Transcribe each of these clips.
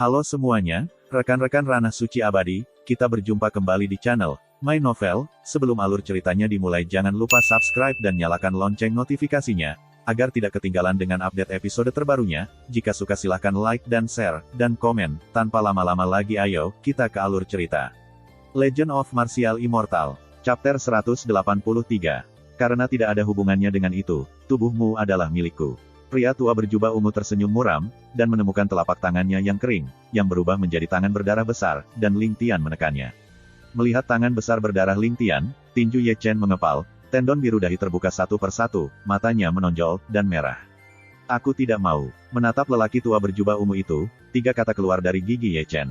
Halo semuanya, rekan-rekan Ranah Suci Abadi, kita berjumpa kembali di channel My Novel. Sebelum alur ceritanya dimulai, jangan lupa subscribe dan nyalakan lonceng notifikasinya, agar tidak ketinggalan dengan update episode terbarunya. Jika suka silahkan like dan share, dan komen. Tanpa lama-lama lagi ayo, kita ke alur cerita. Legend of Martial Immortal, Chapter 183. Karena tidak ada hubungannya dengan itu, tubuhmu adalah milikku. Pria tua berjubah ungu tersenyum muram, dan menemukan telapak tangannya yang kering, yang berubah menjadi tangan berdarah besar, dan Ling Tian menekannya. Melihat tangan besar berdarah Ling Tian, tinju Ye Chen mengepal, tendon biru dahi terbuka satu persatu, matanya menonjol, dan merah. Aku tidak mau. Menatap lelaki tua berjubah ungu itu, tiga kata keluar dari gigi Ye Chen.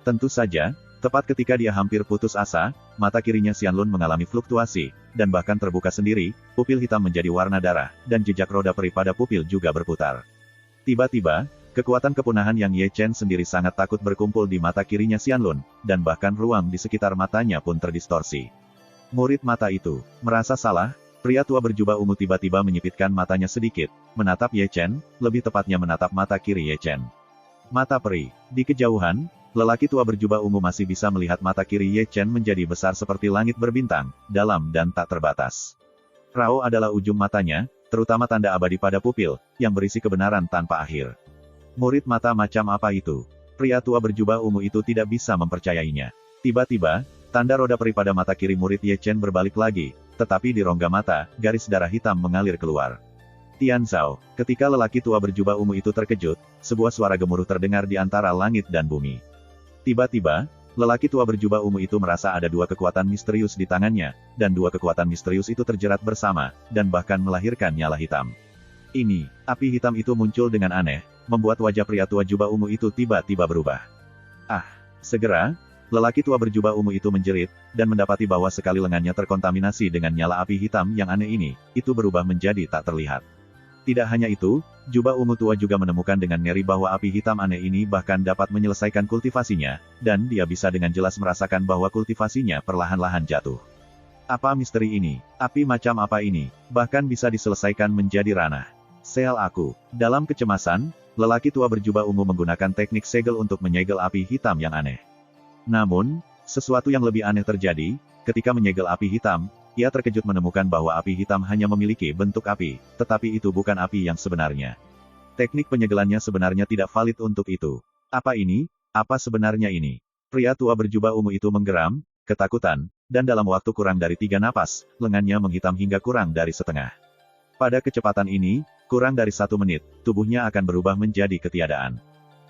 Tentu saja, tepat ketika dia hampir putus asa, mata kirinya Xianlun mengalami fluktuasi, dan bahkan terbuka sendiri, pupil hitam menjadi warna darah, dan jejak roda peri pada pupil juga berputar. Tiba-tiba, kekuatan kepunahan yang Ye Chen sendiri sangat takut berkumpul di mata kirinya Xianlun, dan bahkan ruang di sekitar matanya pun terdistorsi. Murid mata itu merasa salah, pria tua berjubah ungu tiba-tiba menyipitkan matanya sedikit, menatap Ye Chen, lebih tepatnya menatap mata kiri Ye Chen. Mata peri. Di kejauhan, lelaki tua berjubah ungu masih bisa melihat mata kiri Ye Chen menjadi besar seperti langit berbintang, dalam dan tak terbatas. Rao adalah ujung matanya, terutama tanda abadi pada pupil, yang berisi kebenaran tanpa akhir. Murid mata macam apa itu? Pria tua berjubah ungu itu tidak bisa mempercayainya. Tiba-tiba, tanda roda peri pada mata kiri murid Ye Chen berbalik lagi, tetapi di rongga mata, garis darah hitam mengalir keluar. Tian Zhao, ketika lelaki tua berjubah ungu itu terkejut, sebuah suara gemuruh terdengar di antara langit dan bumi. Tiba-tiba, lelaki tua berjubah ungu itu merasa ada dua kekuatan misterius di tangannya, dan dua kekuatan misterius itu terjerat bersama, dan bahkan melahirkan nyala hitam. Ini, api hitam itu muncul dengan aneh, membuat wajah pria tua jubah ungu itu tiba-tiba berubah. Segera, lelaki tua berjubah ungu itu menjerit, dan mendapati bahwa sekali lengannya terkontaminasi dengan nyala api hitam yang aneh ini, itu berubah menjadi tak terlihat. Tidak hanya itu, jubah ungu tua juga menemukan dengan ngeri bahwa api hitam aneh ini bahkan dapat menyelesaikan kultivasinya, dan dia bisa dengan jelas merasakan bahwa kultivasinya perlahan-lahan jatuh. Apa misteri ini? Api macam apa ini? Bahkan bisa diselesaikan menjadi ranah. Sel aku. Dalam kecemasan, lelaki tua berjubah ungu menggunakan teknik segel untuk menyegel api hitam yang aneh. Namun, sesuatu yang lebih aneh terjadi, ketika menyegel api hitam, ia terkejut menemukan bahwa api hitam hanya memiliki bentuk api, tetapi itu bukan api yang sebenarnya. Teknik penyegelannya sebenarnya tidak valid untuk itu. Apa ini? Apa sebenarnya ini? Pria tua berjubah ungu itu menggeram, ketakutan, dan dalam waktu kurang dari 3 napas, lengannya menghitam hingga kurang dari setengah. Pada kecepatan ini, kurang dari 1 menit, tubuhnya akan berubah menjadi ketiadaan.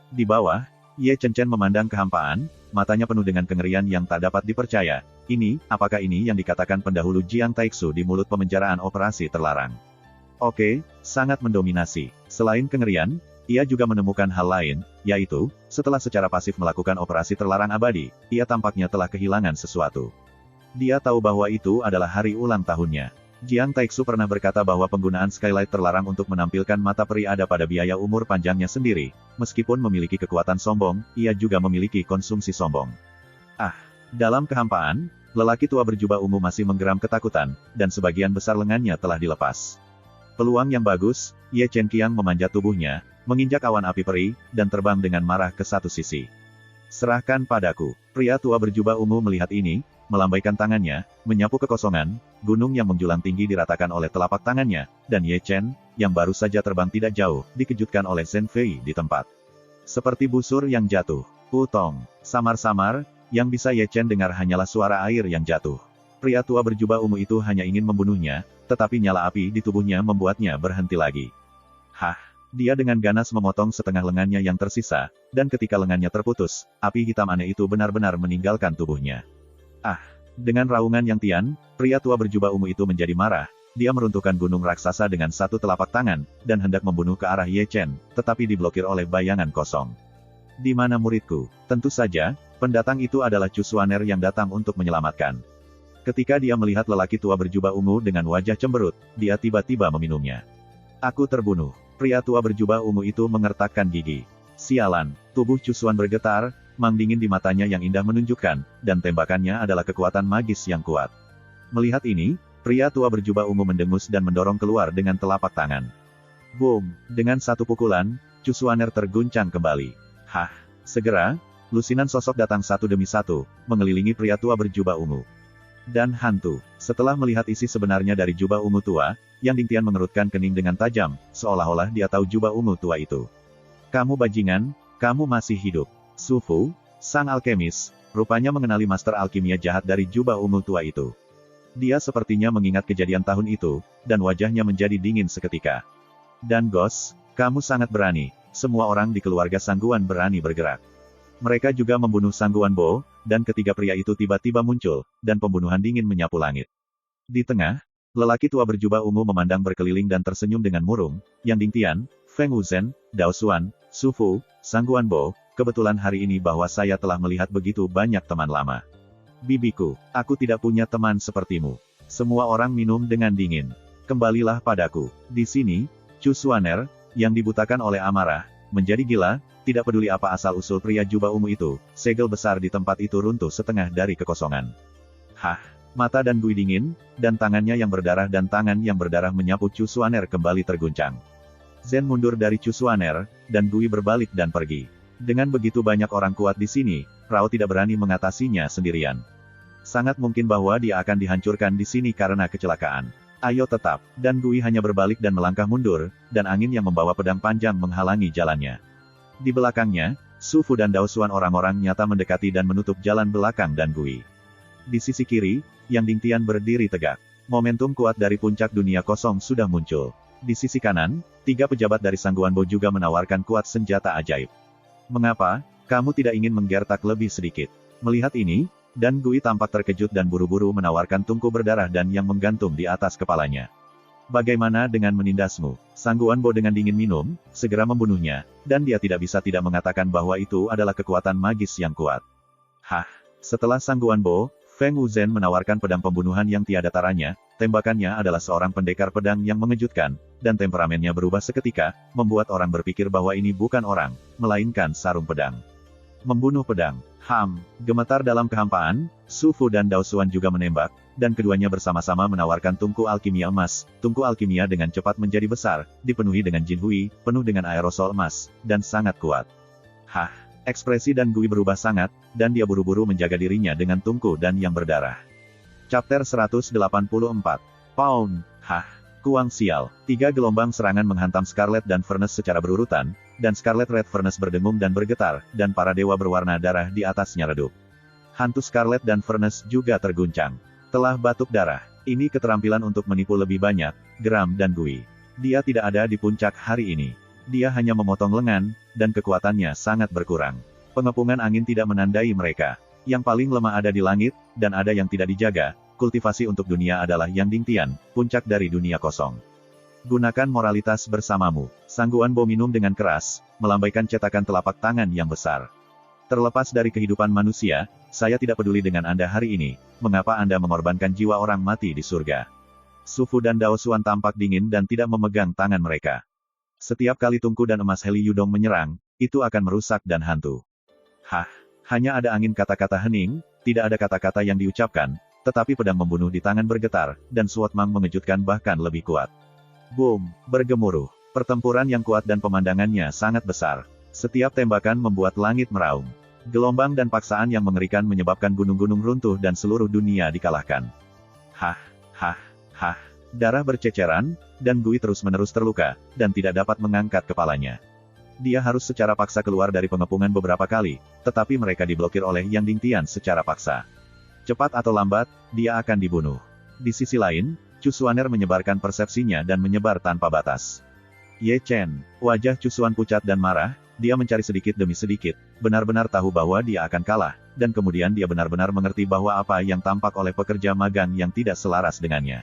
Di bawah, Ye Chen memandang kehampaan, matanya penuh dengan kengerian yang tak dapat dipercaya. Ini, apakah ini yang dikatakan pendahulu Jiang Taixu di mulut pemenjaraan operasi terlarang? Oke, sangat mendominasi. Selain kengerian, ia juga menemukan hal lain, yaitu, setelah secara pasif melakukan operasi terlarang abadi, ia tampaknya telah kehilangan sesuatu. Dia tahu bahwa itu adalah hari ulang tahunnya. Jiang Taixu pernah berkata bahwa penggunaan skylight terlarang untuk menampilkan mata peri ada pada biaya umur panjangnya sendiri. Meskipun memiliki kekuatan sombong, ia juga memiliki konsumsi sombong. Dalam kehampaan, lelaki tua berjubah ungu masih menggeram ketakutan, dan sebagian besar lengannya telah dilepas. Peluang yang bagus, Ye Chen Qiang memanjat tubuhnya, menginjak awan api peri, dan terbang dengan marah ke satu sisi. Serahkan padaku. Pria tua berjubah ungu melihat ini, melambaikan tangannya, menyapu kekosongan, gunung yang menjulang tinggi diratakan oleh telapak tangannya, dan Ye Chen, yang baru saja terbang tidak jauh, dikejutkan oleh Zhen Fei di tempat. Seperti busur yang jatuh. Putong. Samar-samar, yang bisa Ye Chen dengar hanyalah suara air yang jatuh. Pria tua berjubah ungu itu hanya ingin membunuhnya, tetapi nyala api di tubuhnya membuatnya berhenti lagi. Dia dengan ganas memotong setengah lengannya yang tersisa, dan ketika lengannya terputus, api hitam aneh itu benar-benar meninggalkan tubuhnya. Dengan raungan yang tian, pria tua berjubah ungu itu menjadi marah. Dia meruntuhkan gunung raksasa dengan satu telapak tangan, dan hendak membunuh ke arah Ye Chen, tetapi diblokir oleh bayangan kosong. Di mana muridku? Tentu saja, pendatang itu adalah Chu Xuaner yang datang untuk menyelamatkan. Ketika dia melihat lelaki tua berjubah ungu dengan wajah cemberut, dia tiba-tiba meminumnya. Aku terbunuh. Pria tua berjubah ungu itu mengertakkan gigi. Sialan, tubuh Chu Xuan bergetar, mang dingin di matanya yang indah menunjukkan, dan tembakannya adalah kekuatan magis yang kuat. Melihat ini, pria tua berjubah ungu mendengus dan mendorong keluar dengan telapak tangan. Boom! Dengan satu pukulan, Chu Xuaner terguncang kembali. Segera, lusinan sosok datang satu demi satu, mengelilingi pria tua berjubah ungu. Dan hantu. Setelah melihat isi sebenarnya dari jubah ungu tua, Yang Dingtian mengerutkan kening dengan tajam, seolah-olah dia tahu jubah ungu tua itu. Kamu bajingan, kamu masih hidup. Su Fu, sang alkemis, rupanya mengenali master alkimia jahat dari jubah ungu tua itu. Dia sepertinya mengingat kejadian tahun itu, dan wajahnya menjadi dingin seketika. Dan Ghost, kamu sangat berani. Semua orang di keluarga Sangguan berani bergerak. Mereka juga membunuh Sangguan Bo, dan ketiga pria itu tiba-tiba muncul, dan pembunuhan dingin menyapu langit. Di tengah, lelaki tua berjubah ungu memandang berkeliling dan tersenyum dengan murung. Yang Dingtian, Feng Wuzhen, Dao Xuan, Su Fu, Sangguan Bo, kebetulan hari ini bahwa saya telah melihat begitu banyak teman lama. Bibiku, aku tidak punya teman sepertimu. Semua orang minum dengan dingin. Kembalilah padaku. Di sini, Chu Xuaner, yang dibutakan oleh amarah, menjadi gila, tidak peduli apa asal-usul pria jubah ungu itu, segel besar di tempat itu runtuh setengah dari kekosongan. Hah, mata dan Gui dingin, dan tangannya yang berdarah dan tangan yang berdarah menyapu Chu Xuaner kembali terguncang. Zen mundur dari Chu Xuaner, dan Gui berbalik dan pergi. Dengan begitu banyak orang kuat di sini, Rao tidak berani mengatasinya sendirian. Sangat mungkin bahwa dia akan dihancurkan di sini karena kecelakaan. Ayo tetap, dan Gui hanya berbalik dan melangkah mundur, dan angin yang membawa pedang panjang menghalangi jalannya. Di belakangnya, Su Fu dan Dao Xuan orang-orang nyata mendekati dan menutup jalan belakang dan Gui. Di sisi kiri, Yang Dingtian berdiri tegak. Momentum kuat dari puncak dunia kosong sudah muncul. Di sisi kanan, tiga pejabat dari Sangguan Bo juga menawarkan kuat senjata ajaib. Mengapa, kamu tidak ingin menggertak lebih sedikit? Melihat ini, dan Gui tampak terkejut dan buru-buru menawarkan tungku berdarah dan yang menggantung di atas kepalanya. Bagaimana dengan menindasmu? Sangguan Bo dengan dingin minum, segera membunuhnya, dan dia tidak bisa tidak mengatakan bahwa itu adalah kekuatan magis yang kuat. Hah? Setelah Sangguan Bo, Feng Wuzhen menawarkan pedang pembunuhan yang tiada taranya, tembakannya adalah seorang pendekar pedang yang mengejutkan, dan temperamennya berubah seketika, membuat orang berpikir bahwa ini bukan orang, melainkan sarung pedang. Membunuh pedang. Gemetar dalam kehampaan, Su Fu dan Dao Xuan juga menembak, dan keduanya bersama-sama menawarkan tungku alkimia emas. Tungku alkimia dengan cepat menjadi besar, dipenuhi dengan Jin Hui, penuh dengan aerosol emas, dan sangat kuat. Hah, ekspresi dan Gui berubah sangat, dan dia buru-buru menjaga dirinya dengan tungku dan yang berdarah. Chapter 184. Pound. Hah, kuang sial. 3 gelombang serangan menghantam Scarlet dan Furnace secara berurutan, dan Scarlet Red Furnace berdengung dan bergetar, dan para dewa berwarna darah di atasnya redup. Hantu Scarlet dan Furnace juga terguncang. Telah batuk darah. Ini keterampilan untuk menipu lebih banyak, geram dan Gui. Dia tidak ada di puncak hari ini. Dia hanya memotong lengan, dan kekuatannya sangat berkurang. Pengepungan angin tidak menandai mereka. Yang paling lemah ada di langit, dan ada yang tidak dijaga. Kultivasi untuk dunia adalah Yang Dingtian, puncak dari dunia kosong. Gunakan moralitas bersamamu. Sangguan Bo minum dengan keras, melambaikan cetakan telapak tangan yang besar. Terlepas dari kehidupan manusia, saya tidak peduli dengan Anda hari ini, mengapa Anda mengorbankan jiwa orang mati di surga. Su Fu dan Dao Xuan tampak dingin dan tidak memegang tangan mereka. Setiap kali tungku dan emas Heli Yudong menyerang, itu akan merusak dan hantu. Hah, hanya ada angin kata-kata hening, tidak ada kata-kata yang diucapkan, tetapi pedang membunuh di tangan bergetar, dan Suot Mang mengejutkan bahkan lebih kuat. Boom, bergemuruh. Pertempuran yang kuat dan pemandangannya sangat besar. Setiap tembakan membuat langit meraung. Gelombang dan paksaan yang mengerikan menyebabkan gunung-gunung runtuh dan seluruh dunia dikalahkan. Hah, hah, hah. Darah berceceran, dan Gui terus-menerus terluka, dan tidak dapat mengangkat kepalanya. Dia harus secara paksa keluar dari pengepungan beberapa kali, tetapi mereka diblokir oleh Yang Dingtian secara paksa. Cepat atau lambat, dia akan dibunuh. Di sisi lain, Chu Xuaner menyebarkan persepsinya dan menyebar tanpa batas. Ye Chen, wajah Chu Xuan pucat dan marah, dia mencari sedikit demi sedikit, benar-benar tahu bahwa dia akan kalah, dan kemudian dia benar-benar mengerti bahwa apa yang tampak oleh pekerja magang yang tidak selaras dengannya.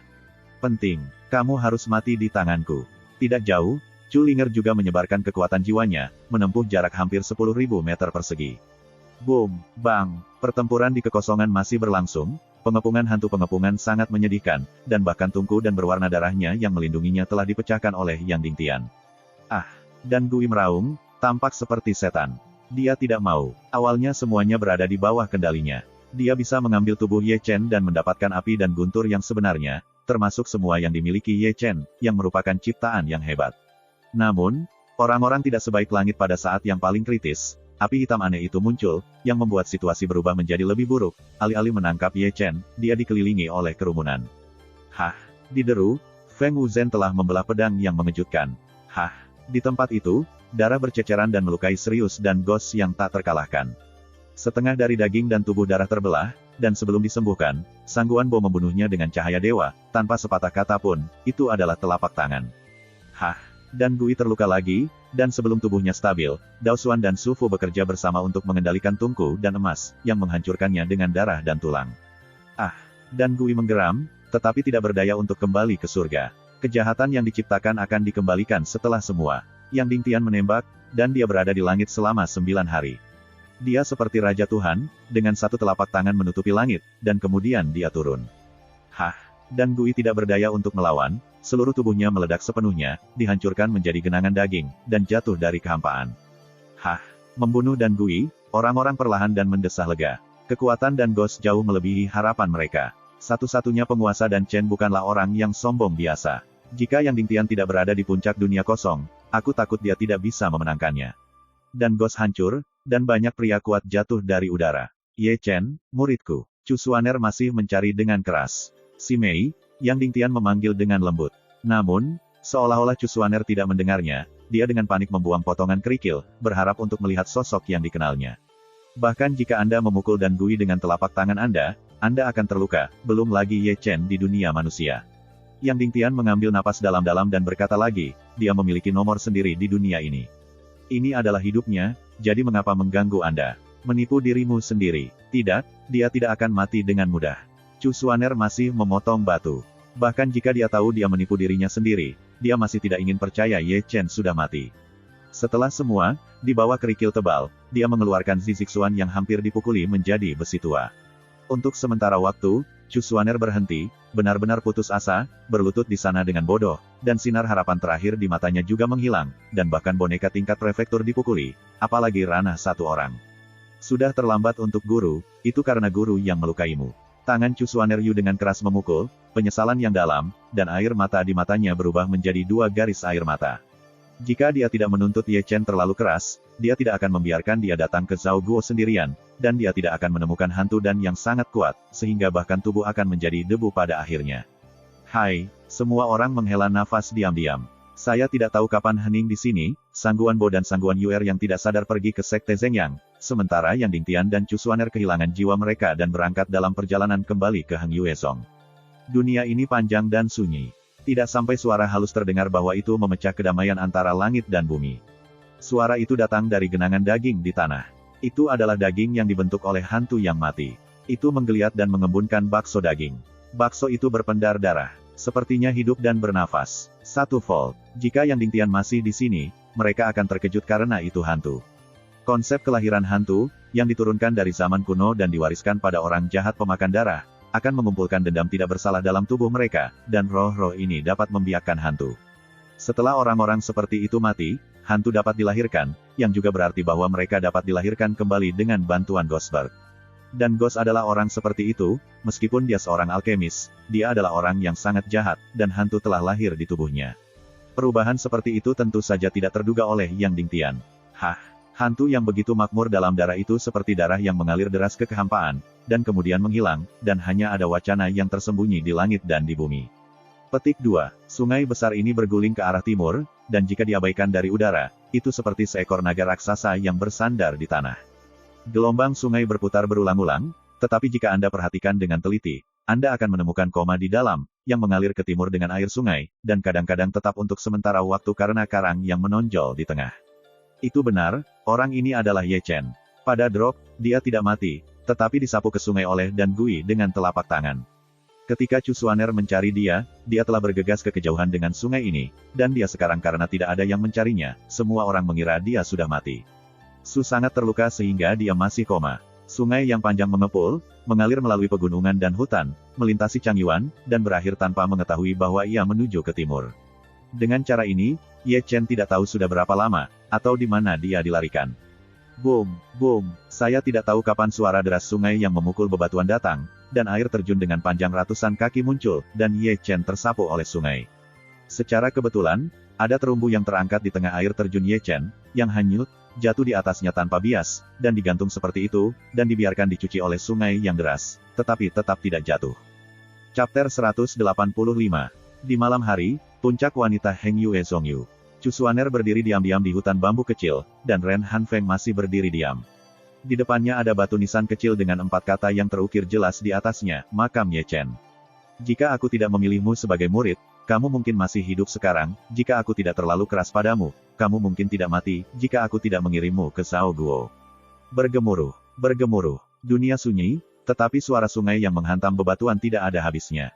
Penting, kamu harus mati di tanganku. Tidak jauh, Chu Linger juga menyebarkan kekuatan jiwanya, menempuh jarak hampir 10.000 meter persegi. Boom, bang, pertempuran di kekosongan masih berlangsung. Pengepungan hantu pengepungan sangat menyedihkan, dan bahkan tungku dan berwarna darahnya yang melindunginya telah dipecahkan oleh Yang Dingtian. Ah, dan Gui meraung, tampak seperti setan. Dia tidak mau. Awalnya semuanya berada di bawah kendalinya. Dia bisa mengambil tubuh Ye Chen dan mendapatkan api dan guntur yang sebenarnya, termasuk semua yang dimiliki Ye Chen, yang merupakan ciptaan yang hebat. Namun, orang-orang tidak sebaik langit pada saat yang paling kritis, api hitam aneh itu muncul, yang membuat situasi berubah menjadi lebih buruk. Alih-alih menangkap Ye Chen, dia dikelilingi oleh kerumunan. Hah! Dideru, Feng Wuzhen telah membelah pedang yang mengejutkan. Hah! Di tempat itu, darah berceceran dan melukai serius dan Ghost yang tak terkalahkan. Setengah dari daging dan tubuh darah terbelah, dan sebelum disembuhkan, Sang Guan Bo membunuhnya dengan cahaya dewa, tanpa sepatah kata pun, itu adalah telapak tangan. Hah! Dan Gui terluka lagi, dan sebelum tubuhnya stabil, Dao Xuan dan Su Fu bekerja bersama untuk mengendalikan tungku dan emas, yang menghancurkannya dengan darah dan tulang. Ah! Dan Gui menggeram, tetapi tidak berdaya untuk kembali ke surga. Kejahatan yang diciptakan akan dikembalikan setelah semua. Yang Ding Tian menembak, dan dia berada di langit selama 9 hari. Dia seperti Raja Tuhan, dengan satu telapak tangan menutupi langit, dan kemudian dia turun. Hah! Dan Gui tidak berdaya untuk melawan, seluruh tubuhnya meledak sepenuhnya, dihancurkan menjadi genangan daging, dan jatuh dari kehampaan. Hah! Membunuh dan Gui, orang-orang perlahan dan mendesah lega. Kekuatan dan Ghost jauh melebihi harapan mereka. Satu-satunya penguasa dan Chen bukanlah orang yang sombong biasa. Jika Yang Ding Tian tidak berada di puncak dunia kosong, aku takut dia tidak bisa memenangkannya. Dan Ghost hancur, dan banyak pria kuat jatuh dari udara. Ye Chen, muridku. Chu Xuaner masih mencari dengan keras. Si Mei, Yang Ding Tian memanggil dengan lembut. Namun, seolah-olah Chu Xuaner tidak mendengarnya, dia dengan panik membuang potongan kerikil, berharap untuk melihat sosok yang dikenalnya. Bahkan jika Anda memukul dan Gui dengan telapak tangan Anda akan terluka, belum lagi Ye Chen di dunia manusia. Yang Ding Tian mengambil napas dalam-dalam dan berkata lagi, dia memiliki nomor sendiri di dunia ini. Ini adalah hidupnya, jadi mengapa mengganggu Anda? Menipu dirimu sendiri. Tidak, dia tidak akan mati dengan mudah. Chu Xuaner masih memotong batu. Bahkan jika dia tahu dia menipu dirinya sendiri, dia masih tidak ingin percaya Ye Chen sudah mati. Setelah semua, di bawah kerikil tebal, dia mengeluarkan Zizixuan yang hampir dipukuli menjadi besi tua. Untuk sementara waktu, Chu Xuaner berhenti, benar-benar putus asa, berlutut di sana dengan bodoh, dan sinar harapan terakhir di matanya juga menghilang, dan bahkan boneka tingkat prefektur dipukuli, apalagi ranah satu orang. Sudah terlambat untuk guru, itu karena guru yang melukaimu. Tangan Chu Xuaner Yu dengan keras memukul, penyesalan yang dalam, dan air mata di matanya berubah menjadi 2 garis air mata. Jika dia tidak menuntut Ye Chen terlalu keras, dia tidak akan membiarkan dia datang ke Zhao Guo sendirian, dan dia tidak akan menemukan hantu dan yang sangat kuat, sehingga bahkan tubuh akan menjadi debu pada akhirnya. Hai, semua orang menghela nafas diam-diam. Saya tidak tahu kapan hening di sini, Sang Guan Bo dan Sang Guan Yuer yang tidak sadar pergi ke Sekte Zhengyang, sementara Yang Ding Tian dan Chu Xuaner kehilangan jiwa mereka dan berangkat dalam perjalanan kembali ke Heng Yuezong. Dunia ini panjang dan sunyi. Tidak sampai suara halus terdengar bahwa itu memecah kedamaian antara langit dan bumi. Suara itu datang dari genangan daging di tanah. Itu adalah daging yang dibentuk oleh hantu yang mati. Itu menggeliat dan mengembunkan bakso daging. Bakso itu berpendar darah. Sepertinya hidup dan bernafas. 1 volt. Jika Yang Ding Tian masih di sini, mereka akan terkejut karena itu hantu. Konsep kelahiran hantu, yang diturunkan dari zaman kuno dan diwariskan pada orang jahat pemakan darah, akan mengumpulkan dendam tidak bersalah dalam tubuh mereka, dan roh-roh ini dapat membiakkan hantu. Setelah orang-orang seperti itu mati, hantu dapat dilahirkan, yang juga berarti bahwa mereka dapat dilahirkan kembali dengan bantuan Ghostberg. Dan Ghost adalah orang seperti itu, meskipun dia seorang alkemis, dia adalah orang yang sangat jahat, dan hantu telah lahir di tubuhnya. Perubahan seperti itu tentu saja tidak terduga oleh Yang Ding Tian. Hah! Hantu yang begitu makmur dalam darah itu seperti darah yang mengalir deras ke kehampaan, dan kemudian menghilang, dan hanya ada wacana yang tersembunyi di langit dan di bumi. Petik 2. Sungai besar ini berguling ke arah timur, dan jika diabaikan dari udara, itu seperti seekor naga raksasa yang bersandar di tanah. Gelombang sungai berputar berulang-ulang, tetapi jika Anda perhatikan dengan teliti, Anda akan menemukan koma di dalam, yang mengalir ke timur dengan air sungai, dan kadang-kadang tetap untuk sementara waktu karena karang yang menonjol di tengah. Itu benar, orang ini adalah Ye Chen. Pada drop, dia tidak mati, tetapi disapu ke sungai oleh dan Gui dengan telapak tangan. Ketika Chu Xuaner mencari dia telah bergegas ke kejauhan dengan sungai ini, dan dia sekarang karena tidak ada yang mencarinya, semua orang mengira dia sudah mati. Su sangat terluka sehingga dia masih koma. Sungai yang panjang mengepul, mengalir melalui pegunungan dan hutan, melintasi Changyuan, dan berakhir tanpa mengetahui bahwa ia menuju ke timur. Dengan cara ini, Ye Chen tidak tahu sudah berapa lama, atau di mana dia dilarikan. Boom, boom, saya tidak tahu kapan suara deras sungai yang memukul bebatuan datang, dan air terjun dengan panjang ratusan kaki muncul, dan Ye Chen tersapu oleh sungai. Secara kebetulan, ada terumbu yang terangkat di tengah air terjun Ye Chen, yang hanyut, jatuh di atasnya tanpa bias, dan digantung seperti itu, dan dibiarkan dicuci oleh sungai yang deras, tetapi tetap tidak jatuh. Chapter 185. Di malam hari, puncak wanita Heng Yue Zhongyu. Chu Xuaner berdiri diam-diam di hutan bambu kecil, dan Ren Hanfeng masih berdiri diam. Di depannya ada batu nisan kecil dengan 4 kata yang terukir jelas di atasnya, makam Ye Chen. Jika aku tidak memilihmu sebagai murid, kamu mungkin masih hidup sekarang. Jika aku tidak terlalu keras padamu, kamu mungkin tidak mati. Jika aku tidak mengirimmu ke Zhao Guo. Bergemuruh, bergemuruh. Dunia sunyi, tetapi suara sungai yang menghantam bebatuan tidak ada habisnya.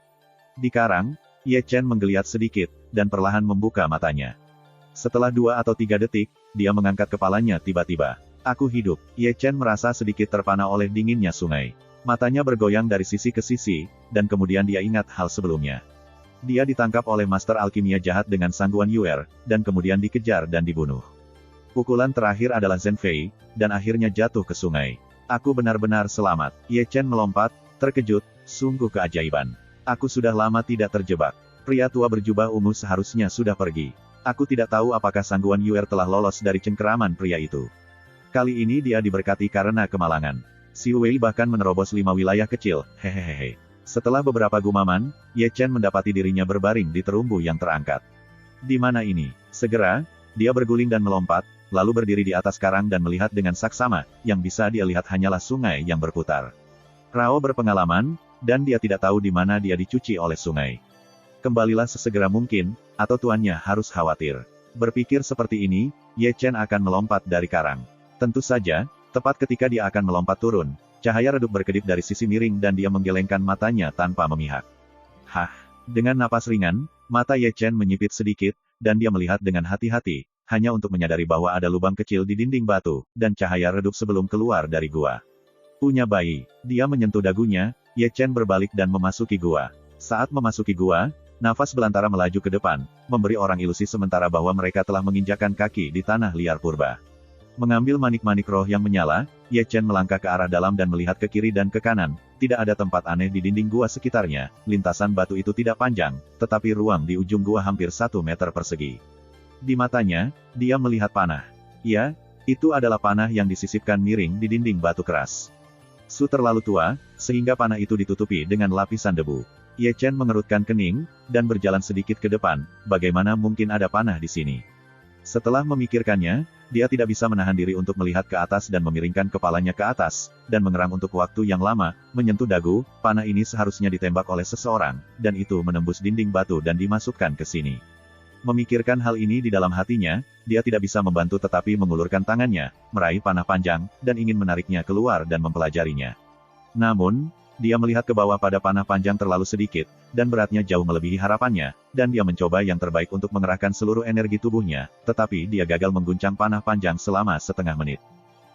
Di karang, Ye Chen menggeliat sedikit, dan perlahan membuka matanya. Setelah 2 atau 3 detik, dia mengangkat kepalanya tiba-tiba. Aku hidup. Ye Chen merasa sedikit terpana oleh dinginnya sungai. Matanya bergoyang dari sisi ke sisi, dan kemudian dia ingat hal sebelumnya. Dia ditangkap oleh Master Alkimia jahat dengan Sangguan Yuer, dan kemudian dikejar dan dibunuh. Pukulan terakhir adalah Zhen Fei, dan akhirnya jatuh ke sungai. Aku benar-benar selamat. Ye Chen melompat, terkejut, sungguh keajaiban. Aku sudah lama tidak terjebak. Pria tua berjubah ungu seharusnya sudah pergi. Aku tidak tahu apakah Sangguan Yuer telah lolos dari cengkeraman pria itu. Kali ini dia diberkati karena kemalangan. Xiu Wei bahkan menerobos 5 wilayah kecil, hehehe. Setelah beberapa gumaman, Ye Chen mendapati dirinya berbaring di terumbu yang terangkat. Di mana ini? Segera, dia berguling dan melompat, lalu berdiri di atas karang dan melihat dengan saksama, yang bisa dia lihat hanyalah sungai yang berputar. Rao berpengalaman, dan dia tidak tahu di mana dia dicuci oleh sungai. Kembalilah sesegera mungkin, atau tuannya harus khawatir. Berpikir seperti ini, Ye Chen akan melompat dari karang. Tentu saja, tepat ketika dia akan melompat turun, cahaya redup berkedip dari sisi miring dan dia menggelengkan matanya tanpa memihak. Hah! Dengan napas ringan, mata Ye Chen menyipit sedikit, dan dia melihat dengan hati-hati, hanya untuk menyadari bahwa ada lubang kecil di dinding batu, dan cahaya redup sebelum keluar dari gua. Punya bayi. Dia menyentuh dagunya, Ye Chen berbalik dan memasuki gua. Saat memasuki gua, nafas belantara melaju ke depan, memberi orang ilusi sementara bahwa mereka telah menginjakan kaki di tanah liar purba. Mengambil manik-manik roh yang menyala, Ye Chen melangkah ke arah dalam dan melihat ke kiri dan ke kanan. Tidak ada tempat aneh di dinding gua sekitarnya. Lintasan batu itu tidak panjang, tetapi ruang di ujung gua hampir 1 meter persegi. Di matanya, dia melihat panah. Ya, itu adalah panah yang disisipkan miring di dinding batu keras. Su terlalu tua, sehingga panah itu ditutupi dengan lapisan debu. Ye Chen mengerutkan kening, dan berjalan sedikit ke depan. Bagaimana mungkin ada panah di sini? Setelah memikirkannya, dia tidak bisa menahan diri untuk melihat ke atas dan memiringkan kepalanya ke atas, dan mengerang untuk waktu yang lama, menyentuh dagu. Panah ini seharusnya ditembak oleh seseorang, dan itu menembus dinding batu dan dimasukkan ke sini. Memikirkan hal ini di dalam hatinya, dia tidak bisa membantu tetapi mengulurkan tangannya, meraih panah panjang, dan ingin menariknya keluar dan mempelajarinya. Namun, dia melihat ke bawah pada panah panjang terlalu sedikit, dan beratnya jauh melebihi harapannya, dan dia mencoba yang terbaik untuk mengerahkan seluruh energi tubuhnya, tetapi dia gagal mengguncang panah panjang selama setengah menit.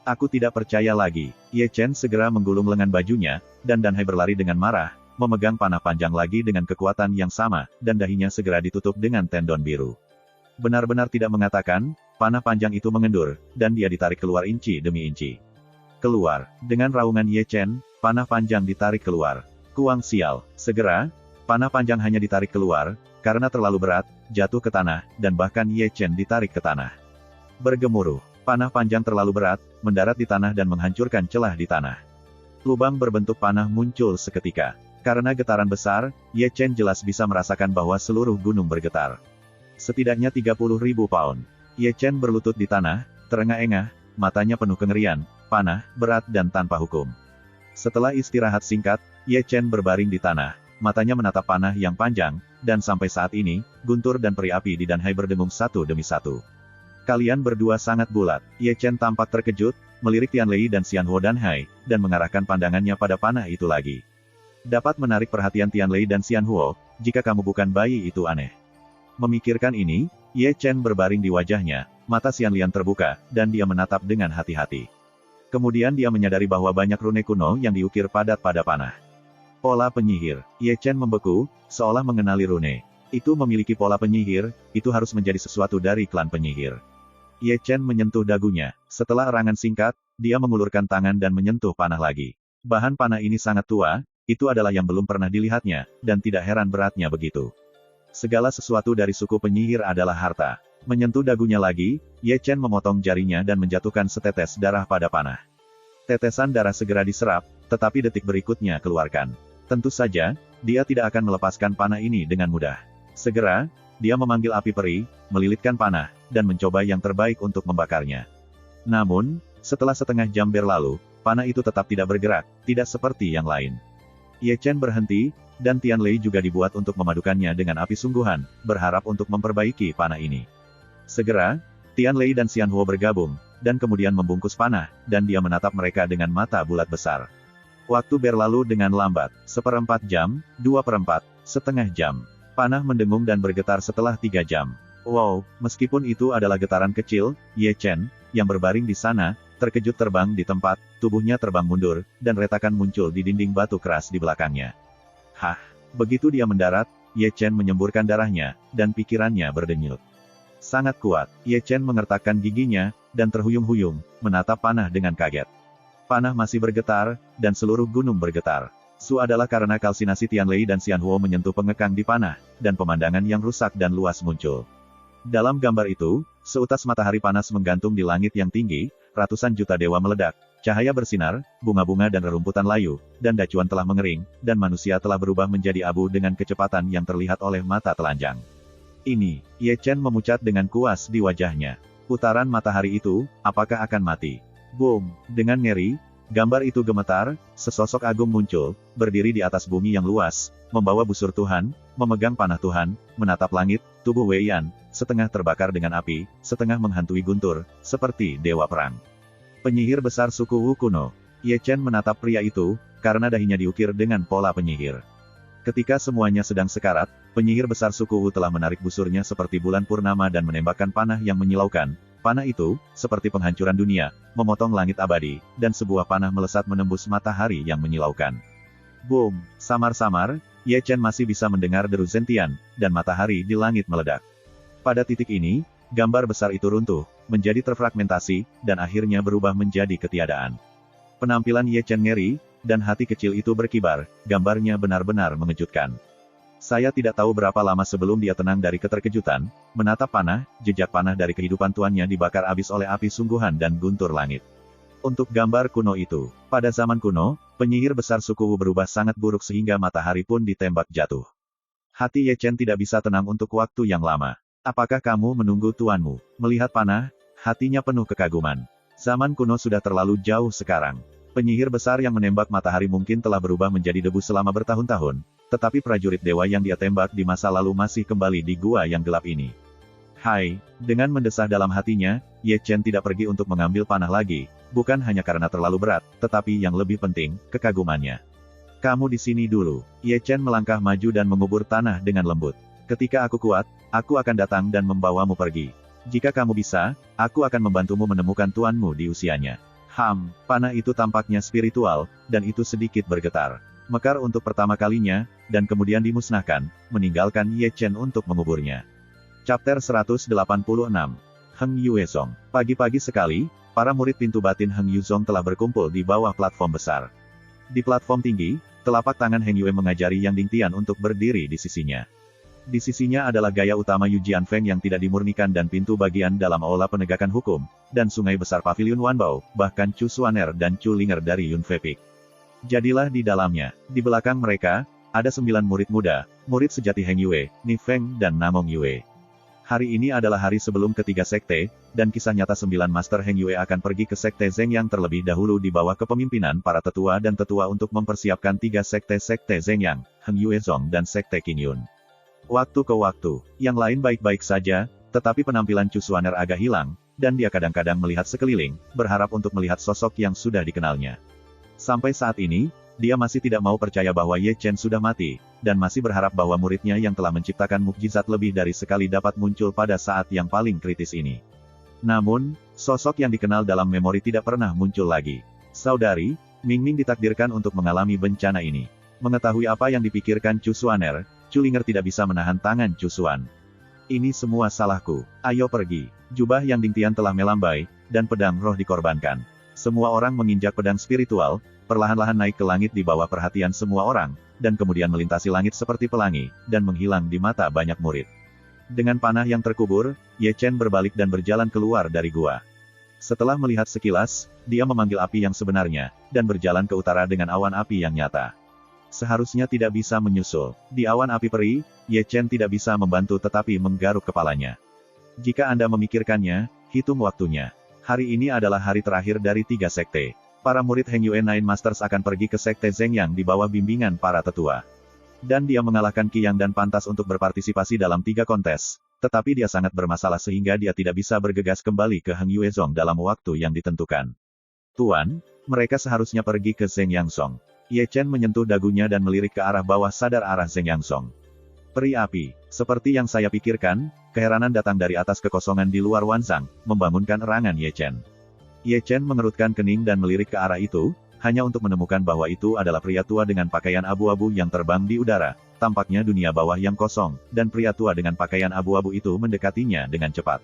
Aku tidak percaya lagi. Ye Chen segera menggulung lengan bajunya, dan Danhai berlari dengan marah, memegang panah panjang lagi dengan kekuatan yang sama, dan dahinya segera ditutup dengan tendon biru. Benar-benar tidak mengatakan, panah panjang itu mengendur, dan dia ditarik keluar inci demi inci. Keluar. Dengan raungan Ye Chen, panah panjang ditarik keluar. Kuang sial. Segera, panah panjang hanya ditarik keluar, karena terlalu berat, jatuh ke tanah, dan bahkan Ye Chen ditarik ke tanah. Bergemuruh. Panah panjang terlalu berat, mendarat di tanah dan menghancurkan celah di tanah. Lubang berbentuk panah muncul seketika. Karena getaran besar, Ye Chen jelas bisa merasakan bahwa seluruh gunung bergetar. Setidaknya 30.000 pound. Ye Chen berlutut di tanah, terengah-engah, matanya penuh kengerian, panah, berat dan tanpa hukum. Setelah istirahat singkat, Ye Chen berbaring di tanah, matanya menatap panah yang panjang, dan sampai saat ini, guntur dan peri api di Danhai berdengung satu demi satu. Kalian berdua sangat bulat. Ye Chen tampak terkejut, melirik Tianlei dan Xianhuo Danhai, dan mengarahkan pandangannya pada panah itu lagi. Dapat menarik perhatian Tianlei dan Xianhuo, jika kamu bukan bayi itu aneh. Memikirkan ini, Ye Chen berbaring di wajahnya, mata Xianlian terbuka, dan dia menatap dengan hati-hati. Kemudian dia menyadari bahwa banyak rune kuno yang diukir padat pada panah. Pola penyihir. Ye Chen membeku, seolah mengenali rune. Itu memiliki pola penyihir, itu harus menjadi sesuatu dari klan penyihir. Ye Chen menyentuh dagunya. Setelah erangan singkat, dia mengulurkan tangan dan menyentuh panah lagi. Bahan panah ini sangat tua, itu adalah yang belum pernah dilihatnya, dan tidak heran beratnya begitu. Segala sesuatu dari suku penyihir adalah harta. Menyentuh dagunya lagi, Ye Chen memotong jarinya dan menjatuhkan setetes darah pada panah. Tetesan darah segera diserap, tetapi detik berikutnya keluarkan. Tentu saja, dia tidak akan melepaskan panah ini dengan mudah. Segera, dia memanggil api peri, melilitkan panah, dan mencoba yang terbaik untuk membakarnya. Namun, setelah setengah jam berlalu, panah itu tetap tidak bergerak, tidak seperti yang lain. Ye Chen berhenti, dan Tian Lei juga dibuat untuk memadukannya dengan api sungguhan, berharap untuk memperbaiki panah ini. Segera, Tian Lei dan Xian Huo bergabung, dan kemudian membungkus panah, dan dia menatap mereka dengan mata bulat besar. Waktu berlalu dengan lambat, 1/4 jam, 2/4, setengah jam. Panah mendengung dan bergetar setelah 3 jam. Wow, meskipun itu adalah getaran kecil, Ye Chen, yang berbaring di sana, terkejut terbang di tempat, tubuhnya terbang mundur, dan retakan muncul di dinding batu keras di belakangnya. Hah, begitu dia mendarat, Ye Chen menyemburkan darahnya, dan pikirannya berdenyut. Sangat kuat, Ye Chen mengertakkan giginya, dan terhuyung-huyung, menatap panah dengan kaget. Panah masih bergetar, dan seluruh gunung bergetar. Su adalah karena kalsinasi Tian Lei dan Xian Huo menyentuh pengekang di panah, dan pemandangan yang rusak dan luas muncul. Dalam gambar itu, seutas matahari panas menggantung di langit yang tinggi, ratusan juta dewa meledak, cahaya bersinar, bunga-bunga dan rerumputan layu, dan dacuan telah mengering, dan manusia telah berubah menjadi abu dengan kecepatan yang terlihat oleh mata telanjang. Ini, Ye Chen memucat dengan kuas di wajahnya. Putaran matahari itu, apakah akan mati? Boom! Dengan ngeri, gambar itu gemetar, sesosok agung muncul, berdiri di atas bumi yang luas, membawa busur Tuhan, memegang panah Tuhan, menatap langit, tubuh Wei Yan, setengah terbakar dengan api, setengah menghantui guntur, seperti dewa perang. Penyihir besar suku Wu kuno. Ye Chen menatap pria itu, karena dahinya diukir dengan pola penyihir. Ketika semuanya sedang sekarat, penyihir besar suku Wu telah menarik busurnya seperti bulan purnama dan menembakkan panah yang menyilaukan. Panah itu, seperti penghancuran dunia, memotong langit abadi, dan sebuah panah melesat menembus matahari yang menyilaukan. Boom! Samar-samar, Ye Chen masih bisa mendengar deru Zentian, dan matahari di langit meledak. Pada titik ini, gambar besar itu runtuh, menjadi terfragmentasi, dan akhirnya berubah menjadi ketiadaan. Penampilan Ye Chen ngeri, dan hati kecil itu berkibar, gambarnya benar-benar mengejutkan. Saya tidak tahu berapa lama sebelum dia tenang dari keterkejutan, menatap panah, jejak panah dari kehidupan tuannya dibakar habis oleh api sungguhan dan guntur langit. Untuk gambar kuno itu, pada zaman kuno, penyihir besar suku Wu berubah sangat buruk sehingga matahari pun ditembak jatuh. Hati Ye Chen tidak bisa tenang untuk waktu yang lama. Apakah kamu menunggu tuanmu? Melihat panah, hatinya penuh kekaguman. Zaman kuno sudah terlalu jauh sekarang. Penyihir besar yang menembak matahari mungkin telah berubah menjadi debu selama bertahun-tahun, tetapi prajurit dewa yang dia tembak di masa lalu masih kembali di gua yang gelap ini. Hai, dengan mendesah dalam hatinya, Ye Chen tidak pergi untuk mengambil panah lagi, bukan hanya karena terlalu berat, tetapi yang lebih penting, kekagumannya. Kamu di sini dulu. Ye Chen melangkah maju dan mengubur tanah dengan lembut. Ketika aku kuat, aku akan datang dan membawamu pergi. Jika kamu bisa, aku akan membantumu menemukan tuanmu di usianya. Panah itu tampaknya spiritual, dan itu sedikit bergetar. Mekar untuk pertama kalinya, dan kemudian dimusnahkan, meninggalkan Ye Chen untuk menguburnya. Chapter 186. Heng Yuezong. Pagi-pagi sekali, para murid pintu batin Heng Yuzong telah berkumpul di bawah platform besar. Di platform tinggi, telapak tangan Heng Yue mengajari Yang Dingtian untuk berdiri di sisinya. Di sisinya adalah gaya utama Yu Jianfeng yang tidak dimurnikan dan pintu bagian dalam aula penegakan hukum, dan sungai besar pavilion Wanbao, bahkan Chu Xuaner dan Chu Linger dari Yun Fepik. Jadilah di dalamnya. Di belakang mereka, ada 9 murid muda, murid sejati Heng Yue, Ni Feng dan Namong Yue. Hari ini adalah hari sebelum ketiga sekte, dan kisah nyata 9 Master Heng Yue akan pergi ke sekte Zeng yang terlebih dahulu di bawah kepemimpinan para tetua dan tetua untuk mempersiapkan 3 sekte-sekte Zeng Yang, Heng Yuezong dan sekte Qin Yun. Waktu ke waktu, yang lain baik-baik saja, tetapi penampilan Chu Xuaner agak hilang, dan dia kadang-kadang melihat sekeliling, berharap untuk melihat sosok yang sudah dikenalnya. Sampai saat ini, dia masih tidak mau percaya bahwa Ye Chen sudah mati, dan masih berharap bahwa muridnya yang telah menciptakan mukjizat lebih dari sekali dapat muncul pada saat yang paling kritis ini. Namun, sosok yang dikenal dalam memori tidak pernah muncul lagi. Saudari, Ming Ming ditakdirkan untuk mengalami bencana ini. Mengetahui apa yang dipikirkan Chu Xuaner, Chu Linger tidak bisa menahan tangan Chu Xuan. Ini semua salahku. Ayo pergi. Jubah Yang Dingtian telah melambai, dan pedang roh dikorbankan. Semua orang menginjak pedang spiritual, perlahan-lahan naik ke langit di bawah perhatian semua orang, dan kemudian melintasi langit seperti pelangi, dan menghilang di mata banyak murid. Dengan panah yang terkubur, Ye Chen berbalik dan berjalan keluar dari gua. Setelah melihat sekilas, dia memanggil api yang sebenarnya, dan berjalan ke utara dengan awan api yang nyata. Seharusnya tidak bisa menyusul. Di awan api peri, Ye Chen tidak bisa membantu tetapi menggaruk kepalanya. Jika Anda memikirkannya, hitung waktunya. Hari ini adalah hari terakhir dari 3 sekte. Para murid Heng Yue Nine Masters akan pergi ke sekte Zhengyang di bawah bimbingan para tetua. Dan dia mengalahkan Qi Yang dan pantas untuk berpartisipasi dalam 3 kontes. Tetapi dia sangat bermasalah sehingga dia tidak bisa bergegas kembali ke Heng Yue Zong dalam waktu yang ditentukan. Tuan, mereka seharusnya pergi ke Zhengyang Song. Ye Chen menyentuh dagunya dan melirik ke arah bawah sadar arah Zhengyang Song. Peri api, seperti yang saya pikirkan, keheranan datang dari atas kekosongan di luar Wanzang, membangunkan erangan Ye Chen. Ye Chen mengerutkan kening dan melirik ke arah itu, hanya untuk menemukan bahwa itu adalah pria tua dengan pakaian abu-abu yang terbang di udara, tampaknya dunia bawah yang kosong, dan pria tua dengan pakaian abu-abu itu mendekatinya dengan cepat.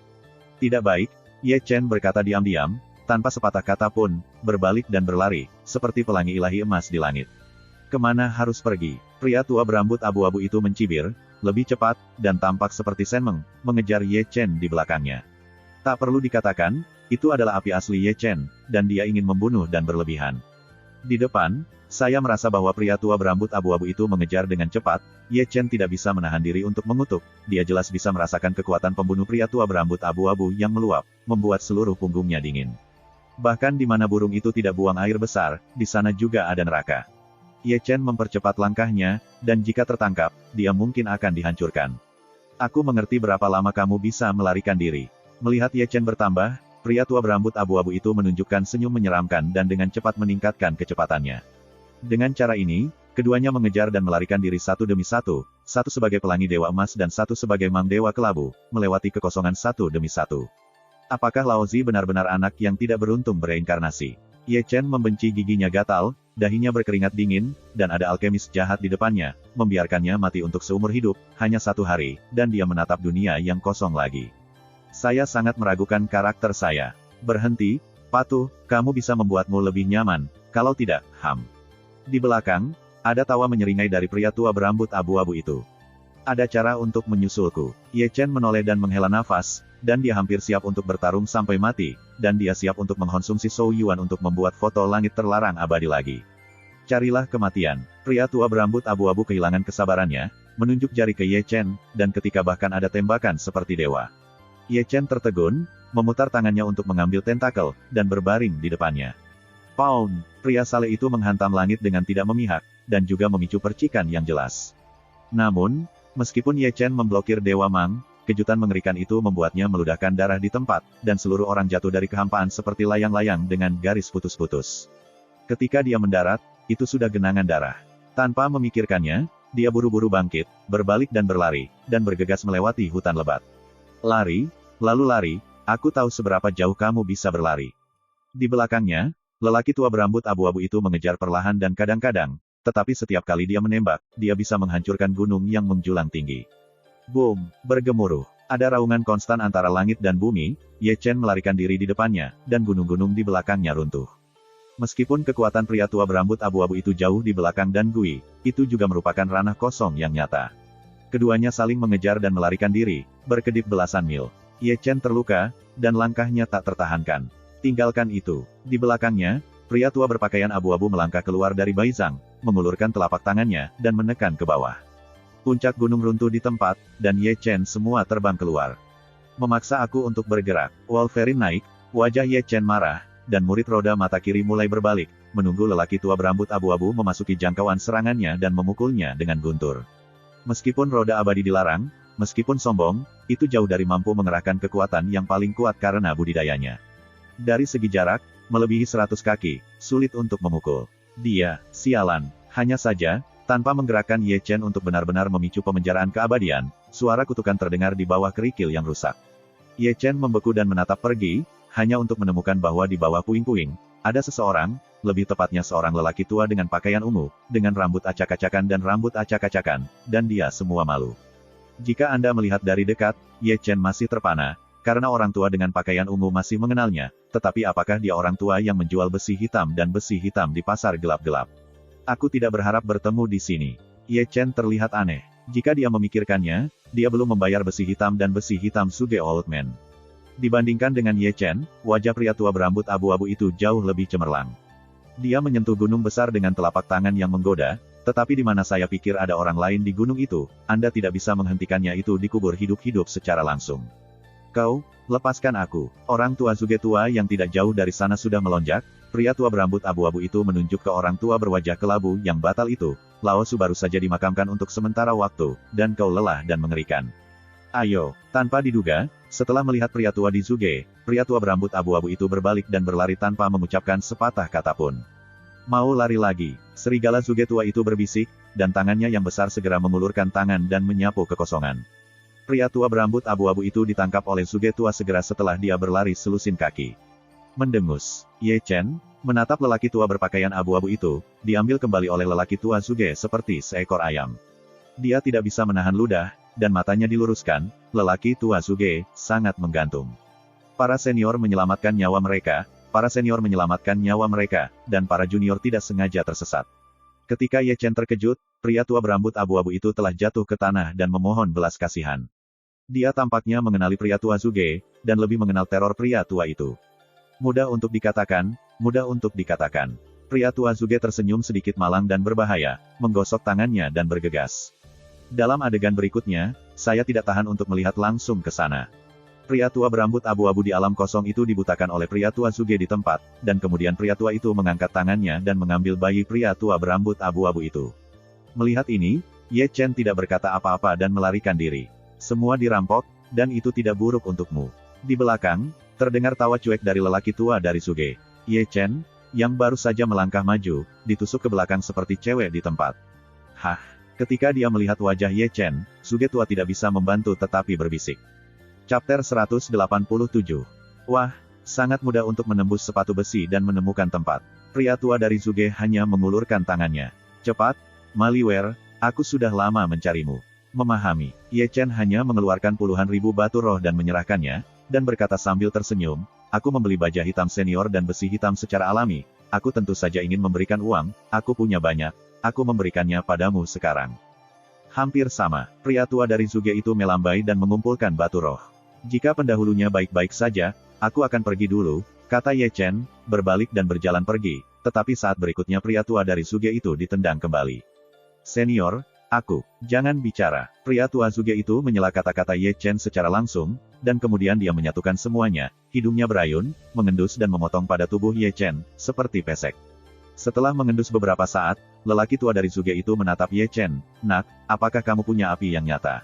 Tidak baik, Ye Chen berkata diam-diam, tanpa sepatah kata pun, berbalik dan berlari, seperti pelangi ilahi emas di langit. Kemana harus pergi? Pria tua berambut abu-abu itu mencibir, lebih cepat, dan tampak seperti Senmeng, mengejar Ye Chen di belakangnya. Tak perlu dikatakan, itu adalah api asli Ye Chen, dan dia ingin membunuh dan berlebihan. Di depan, saya merasa bahwa pria tua berambut abu-abu itu mengejar dengan cepat. Ye Chen tidak bisa menahan diri untuk mengutuk, dia jelas bisa merasakan kekuatan pembunuh pria tua berambut abu-abu yang meluap, membuat seluruh punggungnya dingin. Bahkan di mana burung itu tidak buang air besar, di sana juga ada neraka. Ye Chen mempercepat langkahnya, dan jika tertangkap, dia mungkin akan dihancurkan. Aku mengerti berapa lama kamu bisa melarikan diri. Melihat Ye Chen bertambah, pria tua berambut abu-abu itu menunjukkan senyum menyeramkan dan dengan cepat meningkatkan kecepatannya. Dengan cara ini, keduanya mengejar dan melarikan diri satu demi satu sebagai pelangi Dewa Emas dan satu sebagai Mang Dewa Kelabu, melewati kekosongan satu demi satu. Apakah Lao Zi benar-benar anak yang tidak beruntung bereinkarnasi? Ye Chen membenci giginya gatal, dahinya berkeringat dingin, dan ada alkemis jahat di depannya, membiarkannya mati untuk seumur hidup, hanya 1 hari, dan dia menatap dunia yang kosong lagi. Saya sangat meragukan karakter saya. Berhenti, patuh, kamu bisa membuatmu lebih nyaman, kalau tidak, Di belakang, ada tawa menyeringai dari pria tua berambut abu-abu itu. Ada cara untuk menyusulku. Ye Chen menoleh dan menghela nafas, dan dia hampir siap untuk bertarung sampai mati, dan dia siap untuk mengkonsumsi Shou Yuan untuk membuat foto langit terlarang abadi lagi. Carilah kematian. Pria tua berambut abu-abu kehilangan kesabarannya, menunjuk jari ke Ye Chen, dan ketika bahkan ada tembakan seperti dewa. Ye Chen tertegun, memutar tangannya untuk mengambil tentakel, dan berbaring di depannya. Pound! Pria saleh itu menghantam langit dengan tidak memihak, dan juga memicu percikan yang jelas. Namun, meskipun Ye Chen memblokir Dewa Mang, kejutan mengerikan itu membuatnya meludahkan darah di tempat, dan seluruh orang jatuh dari kehampaan seperti layang-layang dengan garis putus-putus. Ketika dia mendarat, itu sudah genangan darah. Tanpa memikirkannya, dia buru-buru bangkit, berbalik dan berlari, dan bergegas melewati hutan lebat. Lari, lalu lari, aku tahu seberapa jauh kamu bisa berlari. Di belakangnya, lelaki tua berambut abu-abu itu mengejar perlahan dan kadang-kadang, tetapi setiap kali dia menembak, dia bisa menghancurkan gunung yang menjulang tinggi. Boom! Bergemuruh. Ada raungan konstan antara langit dan bumi, Ye Chen melarikan diri di depannya, dan gunung-gunung di belakangnya runtuh. Meskipun kekuatan pria tua berambut abu-abu itu jauh di belakang dan Gui, itu juga merupakan ranah kosong yang nyata. Keduanya saling mengejar dan melarikan diri, berkedip belasan mil. Ye Chen terluka, dan langkahnya tak tertahankan. Tinggalkan itu. Di belakangnya, pria tua berpakaian abu-abu melangkah keluar dari Baizang, mengulurkan telapak tangannya, dan menekan ke bawah. Puncak gunung runtuh di tempat, dan Ye Chen semua terbang keluar. Memaksa aku untuk bergerak. Wolverine naik, wajah Ye Chen marah, dan murid roda mata kiri mulai berbalik, menunggu lelaki tua berambut abu-abu memasuki jangkauan serangannya dan memukulnya dengan guntur. Meskipun roda abadi dilarang, meskipun sombong, itu jauh dari mampu mengerahkan kekuatan yang paling kuat karena budidayanya. Dari segi jarak, melebihi 100 kaki, sulit untuk memukul. Dia, sialan, hanya saja, tanpa menggerakkan Ye Chen untuk benar-benar memicu pemenjaraan keabadian, suara kutukan terdengar di bawah kerikil yang rusak. Ye Chen membeku dan menatap pergi, hanya untuk menemukan bahwa di bawah puing-puing, ada seseorang, lebih tepatnya seorang lelaki tua dengan pakaian ungu, dengan rambut acak-acakan dan rambut acak-acakan, dan dia semua malu. Jika Anda melihat dari dekat, Ye Chen masih terpana, karena orang tua dengan pakaian ungu masih mengenalnya, tetapi apakah dia orang tua yang menjual besi hitam dan besi hitam di pasar gelap-gelap? Aku tidak berharap bertemu di sini. Ye Chen terlihat aneh. Jika dia memikirkannya, dia belum membayar besi hitam dan besi hitam Suge Old Man. Dibandingkan dengan Ye Chen, wajah pria tua berambut abu-abu itu jauh lebih cemerlang. Dia menyentuh gunung besar dengan telapak tangan yang menggoda, tetapi di mana saya pikir ada orang lain di gunung itu, Anda tidak bisa menghentikannya itu dikubur hidup-hidup secara langsung. Kau, lepaskan aku. Orang tua Suge tua yang tidak jauh dari sana sudah melonjak, pria tua berambut abu-abu itu menunjuk ke orang tua berwajah kelabu yang batal itu, Lao Su baru saja dimakamkan untuk sementara waktu, dan kau lelah dan mengerikan. Ayo, tanpa diduga, setelah melihat pria tua di Suge, pria tua berambut abu-abu itu berbalik dan berlari tanpa mengucapkan sepatah kata pun. Mau lari lagi, serigala Suge tua itu berbisik, dan tangannya yang besar segera mengulurkan tangan dan menyapu kekosongan. Pria tua berambut abu-abu itu ditangkap oleh Suge tua segera setelah dia berlari selusin kaki. Mendengus, Ye Chen menatap lelaki tua berpakaian abu-abu itu, diambil kembali oleh lelaki tua Suge seperti seekor ayam. Dia tidak bisa menahan ludah, dan matanya diluruskan, lelaki tua Suge sangat menggantung. Para senior menyelamatkan nyawa mereka, dan para junior tidak sengaja tersesat. Ketika Ye Chen terkejut, pria tua berambut abu-abu itu telah jatuh ke tanah dan memohon belas kasihan. Dia tampaknya mengenali pria tua Suge, dan lebih mengenal teror pria tua itu. Mudah untuk dikatakan. Pria tua Suge tersenyum sedikit malang dan berbahaya, menggosok tangannya dan bergegas. Dalam adegan berikutnya, saya tidak tahan untuk melihat langsung ke sana. Pria tua berambut abu-abu di alam kosong itu dibutakan oleh pria tua Suge di tempat, dan kemudian pria tua itu mengangkat tangannya dan mengambil bayi pria tua berambut abu-abu itu. Melihat ini, Ye Chen tidak berkata apa-apa dan melarikan diri. Semua dirampok, dan itu tidak buruk untukmu. Di belakang, terdengar tawa cuek dari lelaki tua dari Suge. Ye Chen, yang baru saja melangkah maju, ditusuk ke belakang seperti cewek di tempat. Hah? Ketika dia melihat wajah Ye Chen, Suge tua tidak bisa membantu tetapi berbisik. Chapter 187. Wah, sangat mudah untuk menembus sepatu besi dan menemukan tempat. Pria tua dari Suge hanya mengulurkan tangannya. Cepat, Maliwer, aku sudah lama mencarimu. Memahami, Ye Chen hanya mengeluarkan puluhan ribu batu roh dan menyerahkannya, dan berkata sambil tersenyum, aku membeli baja hitam senior dan besi hitam secara alami, aku tentu saja ingin memberikan uang, aku punya banyak, aku memberikannya padamu sekarang. Hampir sama, pria tua dari Suge itu melambai dan mengumpulkan batu roh. Jika pendahulunya baik-baik saja, aku akan pergi dulu, kata Ye Chen, berbalik dan berjalan pergi, tetapi saat berikutnya pria tua dari Suge itu ditendang kembali. Senior, aku, jangan bicara. Pria tua Suge itu menyela kata-kata Ye Chen secara langsung, dan kemudian dia menyatukan semuanya, hidungnya berayun, mengendus dan memotong pada tubuh Ye Chen, seperti pesek. Setelah mengendus beberapa saat, lelaki tua dari Suge itu menatap Ye Chen, nak, apakah kamu punya api yang nyata?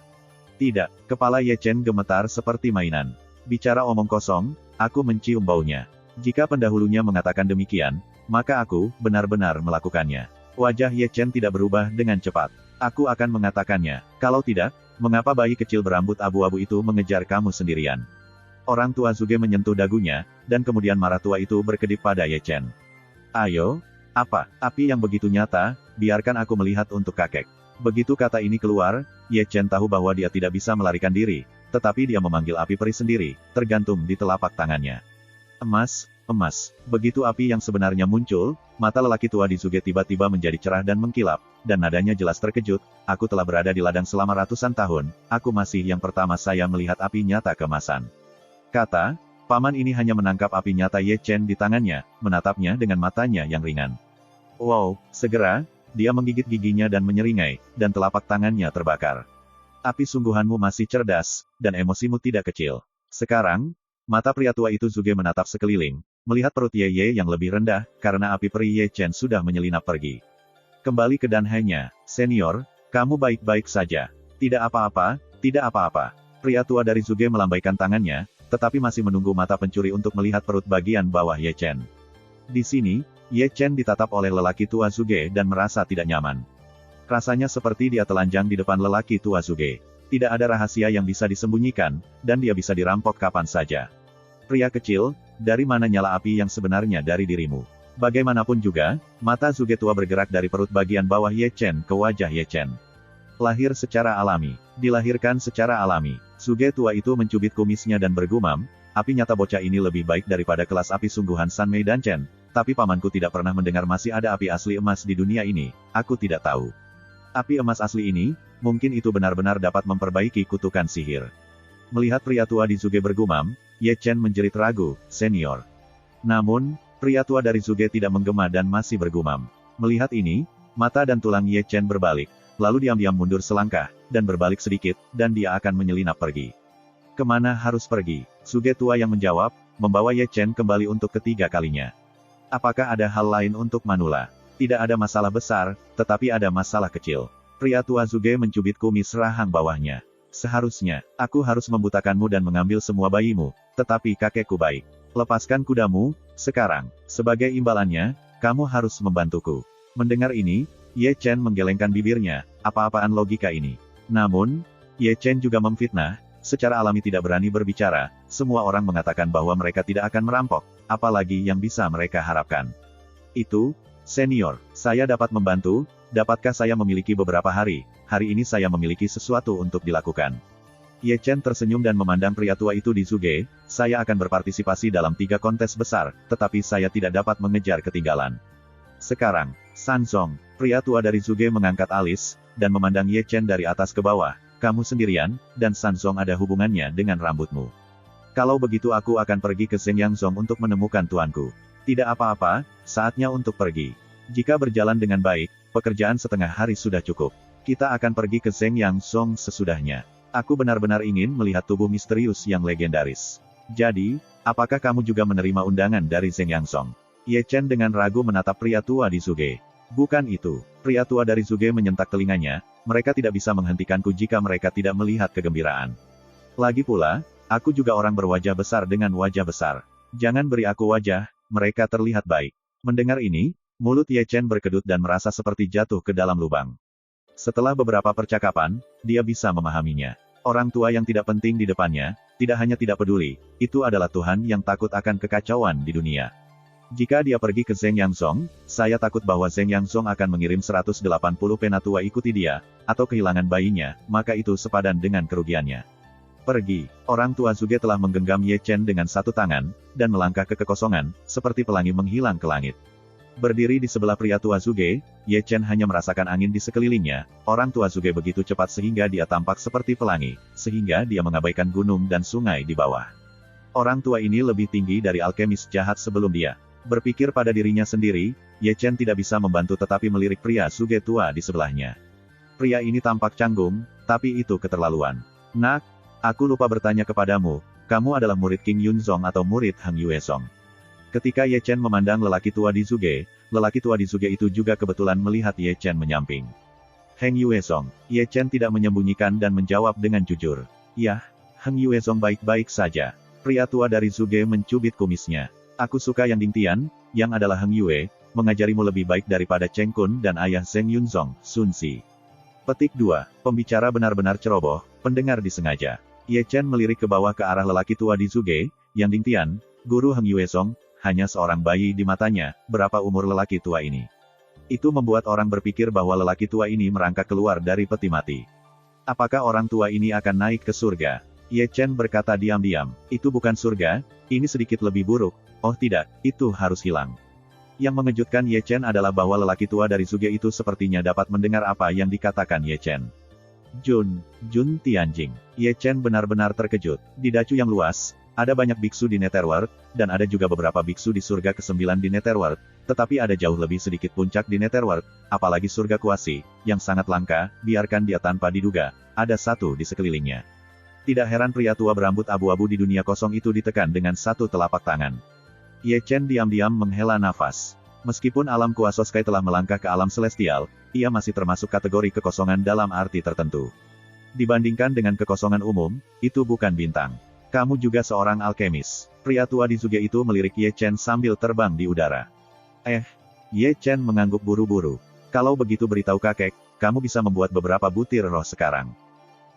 Tidak, kepala Ye Chen gemetar seperti mainan. Bicara omong kosong, aku mencium baunya. Jika pendahulunya mengatakan demikian, maka aku, benar-benar melakukannya. Wajah Ye Chen tidak berubah dengan cepat. Aku akan mengatakannya. Kalau tidak, mengapa bayi kecil berambut abu-abu itu mengejar kamu sendirian? Orang tua Suge menyentuh dagunya, dan kemudian marah tua itu berkedip pada Ye Chen. Ayo, apa, api yang begitu nyata, biarkan aku melihat untuk kakek. Begitu kata ini keluar, Ye Chen tahu bahwa dia tidak bisa melarikan diri, tetapi dia memanggil api peri sendiri, tergantung di telapak tangannya. Emas, emas. Begitu api yang sebenarnya muncul, mata lelaki tua di Suge tiba-tiba menjadi cerah dan mengkilap, dan nadanya jelas terkejut, aku telah berada di ladang selama ratusan tahun, aku masih yang pertama saya melihat api nyata keemasan. Kata, paman ini hanya menangkap api nyata Ye Chen di tangannya, menatapnya dengan matanya yang ringan. Wow, segera, dia menggigit giginya dan menyeringai, dan telapak tangannya terbakar. Api sungguhanmu masih cerdas, dan emosimu tidak kecil. Sekarang, mata pria tua itu Suge menatap sekeliling, melihat perut Ye yang lebih rendah, karena api peri Ye Chen sudah menyelinap pergi. Kembali ke danhanya, senior, kamu baik-baik saja. Tidak apa-apa, tidak apa-apa. Pria tua dari Suge melambaikan tangannya, tetapi masih menunggu mata pencuri untuk melihat perut bagian bawah Ye Chen. Di sini, Ye Chen ditatap oleh lelaki tua Suge dan merasa tidak nyaman. Rasanya seperti dia telanjang di depan lelaki tua Suge. Tidak ada rahasia yang bisa disembunyikan, dan dia bisa dirampok kapan saja. Pria kecil, dari mana nyala api yang sebenarnya dari dirimu? Bagaimanapun juga, mata Suge tua bergerak dari perut bagian bawah Ye Chen ke wajah Ye Chen. Lahir secara alami, dilahirkan secara alami. Suge tua itu mencubit kumisnya dan bergumam, api nyata bocah ini lebih baik daripada kelas api sungguhan San Mei dan Chen, tapi pamanku tidak pernah mendengar masih ada api asli emas di dunia ini, aku tidak tahu. Api emas asli ini, mungkin itu benar-benar dapat memperbaiki kutukan sihir. Melihat pria tua di Zuge bergumam, Ye Chen menjerit ragu, "Senior." Namun, pria tua dari Zuge tidak menggema dan masih bergumam. Melihat ini, mata dan tulang Ye Chen berbalik, lalu diam-diam mundur selangkah, dan berbalik sedikit, dan dia akan menyelinap pergi. Kemana harus pergi? Zuge tua yang menjawab, membawa Ye Chen kembali untuk ketiga kalinya. Apakah ada hal lain untuk Manula? Tidak ada masalah besar, tetapi ada masalah kecil. Pria tua Zuge mencubit kumis rahang bawahnya. Seharusnya, aku harus membutakanmu dan mengambil semua bayimu, tetapi kakekku baik. Lepaskan kudamu, sekarang. Sebagai imbalannya, kamu harus membantuku. Mendengar ini, Ye Chen menggelengkan bibirnya, apa-apaan logika ini. Namun, Ye Chen juga memfitnah, secara alami tidak berani berbicara, semua orang mengatakan bahwa mereka tidak akan merampok, apalagi yang bisa mereka harapkan. Itu, "Senior, saya dapat membantu, dapatkah saya memiliki beberapa hari ini saya memiliki sesuatu untuk dilakukan." Ye Chen tersenyum dan memandang pria tua itu di Zuge, "Saya akan berpartisipasi dalam 3 kontes besar, tetapi saya tidak dapat mengejar ketinggalan." Sekarang, Sanzong, pria tua dari Zuge mengangkat alis, dan memandang Ye Chen dari atas ke bawah, "Kamu sendirian, dan Sanzong ada hubungannya dengan rambutmu. Kalau begitu aku akan pergi ke Zhengyangzong untuk menemukan tuanku." "Tidak apa-apa, saatnya untuk pergi. Jika berjalan dengan baik, pekerjaan setengah hari sudah cukup. Kita akan pergi ke Zhengyangzong sesudahnya. Aku benar-benar ingin melihat tubuh misterius yang legendaris. Jadi, apakah kamu juga menerima undangan dari Zhengyangzong?" Ye Chen dengan ragu menatap pria tua di Zuge. "Bukan itu." Pria tua dari Zuge menyentak telinganya, "Mereka tidak bisa menghentikanku jika mereka tidak melihat kegembiraan. Lagi pula, aku juga orang berwajah besar dengan wajah besar. Jangan beri aku wajah, mereka terlihat baik." Mendengar ini, mulut Ye Chen berkedut dan merasa seperti jatuh ke dalam lubang. Setelah beberapa percakapan, dia bisa memahaminya. Orang tua yang tidak penting di depannya, tidak hanya tidak peduli, itu adalah Tuhan yang takut akan kekacauan di dunia. Jika dia pergi ke Zhengyangzong, saya takut bahwa Zhengyangzong akan mengirim 180 penatua ikuti dia, atau kehilangan bayinya, maka itu sepadan dengan kerugiannya. "Pergi." Orang tua Zuge telah menggenggam Ye Chen dengan satu tangan, dan melangkah ke kekosongan, seperti pelangi menghilang ke langit. Berdiri di sebelah pria tua Zuge, Ye Chen hanya merasakan angin di sekelilingnya. Orang tua Zuge begitu cepat sehingga dia tampak seperti pelangi, sehingga dia mengabaikan gunung dan sungai di bawah. Orang tua ini lebih tinggi dari alkemis jahat sebelum dia. Berpikir pada dirinya sendiri, Ye Chen tidak bisa membantu tetapi melirik pria Zuge tua di sebelahnya. Pria ini tampak canggung, tapi itu keterlaluan. "Nak, aku lupa bertanya kepadamu, kamu adalah murid King Yunzong atau murid Heng Yuezong?" Ketika Ye Chen memandang lelaki tua di Zuge itu juga kebetulan melihat Ye Chen menyamping. "Heng Yuezong." Ye Chen tidak menyembunyikan dan menjawab dengan jujur. "Yah, Heng Yuezong baik-baik saja." Pria tua dari Zuge mencubit kumisnya. "Aku suka yang Ding Tian, yang adalah Heng Yue, mengajarimu lebih baik daripada Cheng Kun dan ayah Zheng Yunzong, Sun Si." Petik 2. Pembicara benar-benar ceroboh, pendengar disengaja. Ye Chen melirik ke bawah ke arah lelaki tua di Zuge, yang Ding Tian, guru Heng Yuezong, hanya seorang bayi di matanya. Berapa umur lelaki tua ini? Itu membuat orang berpikir bahwa lelaki tua ini merangkak keluar dari peti mati. Apakah orang tua ini akan naik ke surga? Ye Chen berkata diam-diam, "Itu bukan surga, ini sedikit lebih buruk. Oh tidak, itu harus hilang." Yang mengejutkan Ye Chen adalah bahwa lelaki tua dari Zuge itu sepertinya dapat mendengar apa yang dikatakan Ye Chen. Jun Tianjing. Ye Chen benar-benar terkejut. Di Dacu yang luas, ada banyak biksu di Netherworld, dan ada juga beberapa biksu di surga ke-9 di Netherworld, tetapi ada jauh lebih sedikit puncak di Netherworld, apalagi surga kuasi, yang sangat langka, biarkan dia tanpa diduga, ada satu di sekelilingnya. Tidak heran pria tua berambut abu-abu di dunia kosong itu ditekan dengan satu telapak tangan. Ye Chen diam-diam menghela nafas. Meskipun alam kuasa Sky telah melangkah ke alam celestial, ia masih termasuk kategori kekosongan dalam arti tertentu. Dibandingkan dengan kekosongan umum, itu bukan bintang. "Kamu juga seorang alkemis." Pria tua di Zuge itu melirik Ye Chen sambil terbang di udara. Ye Chen mengangguk buru-buru. "Kalau begitu beritahu kakek, kamu bisa membuat beberapa butir roh sekarang."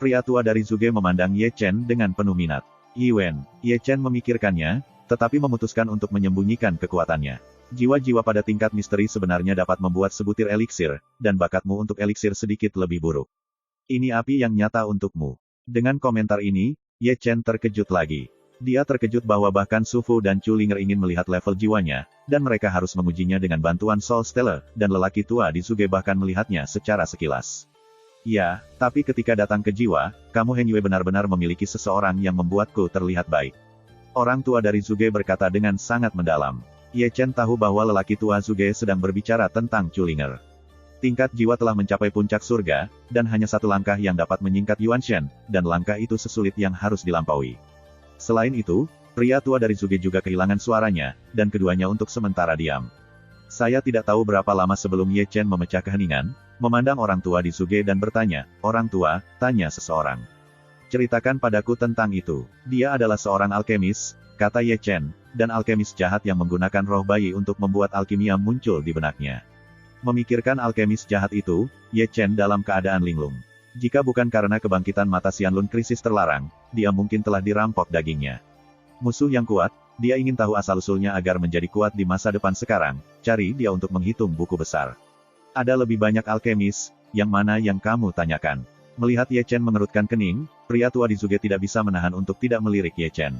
Pria tua dari Zuge memandang Ye Chen dengan penuh minat. "Yiwen." Ye Chen memikirkannya, tetapi memutuskan untuk menyembunyikan kekuatannya. Jiwa-jiwa pada tingkat misteri sebenarnya dapat membuat sebutir eliksir, dan bakatmu untuk eliksir sedikit lebih buruk. Ini api yang nyata untukmu. Dengan komentar ini, Ye Chen terkejut lagi. Dia terkejut bahwa bahkan Su Fu dan Chu Linger ingin melihat level jiwanya, dan mereka harus mengujinya dengan bantuan Soul Stellar, dan lelaki tua di Zuge bahkan melihatnya secara sekilas. Ya, tapi ketika datang ke jiwa, kamu Heng Yue benar-benar memiliki seseorang yang membuatku terlihat baik. Orang tua dari Zuge berkata dengan sangat mendalam. Ye Chen tahu bahwa lelaki tua Zuge sedang berbicara tentang Chulinger. Tingkat jiwa telah mencapai puncak surga, dan hanya satu langkah yang dapat menyingkat Yuan Shen, dan langkah itu sesulit yang harus dilampaui. Selain itu, pria tua dari Zuge juga kehilangan suaranya, dan keduanya untuk sementara diam. Saya tidak tahu berapa lama sebelum Ye Chen memecah keheningan, memandang orang tua di Zuge dan bertanya, "Orang tua," tanya seseorang. "Ceritakan padaku tentang itu." "Dia adalah seorang alkemis," kata Ye Chen, "dan alkemis jahat yang menggunakan roh bayi untuk membuat alkimia muncul di benaknya." Memikirkan alkemis jahat itu, Ye Chen dalam keadaan linglung. Jika bukan karena kebangkitan mata Xianlun krisis terlarang, dia mungkin telah dirampok dagingnya. Musuh yang kuat, dia ingin tahu asal-usulnya agar menjadi kuat di masa depan sekarang, cari dia untuk menghitung buku besar. "Ada lebih banyak alkemis, yang mana yang kamu tanyakan?" Melihat Ye Chen mengerutkan kening, pria tua di Zuge tidak bisa menahan untuk tidak melirik Ye Chen.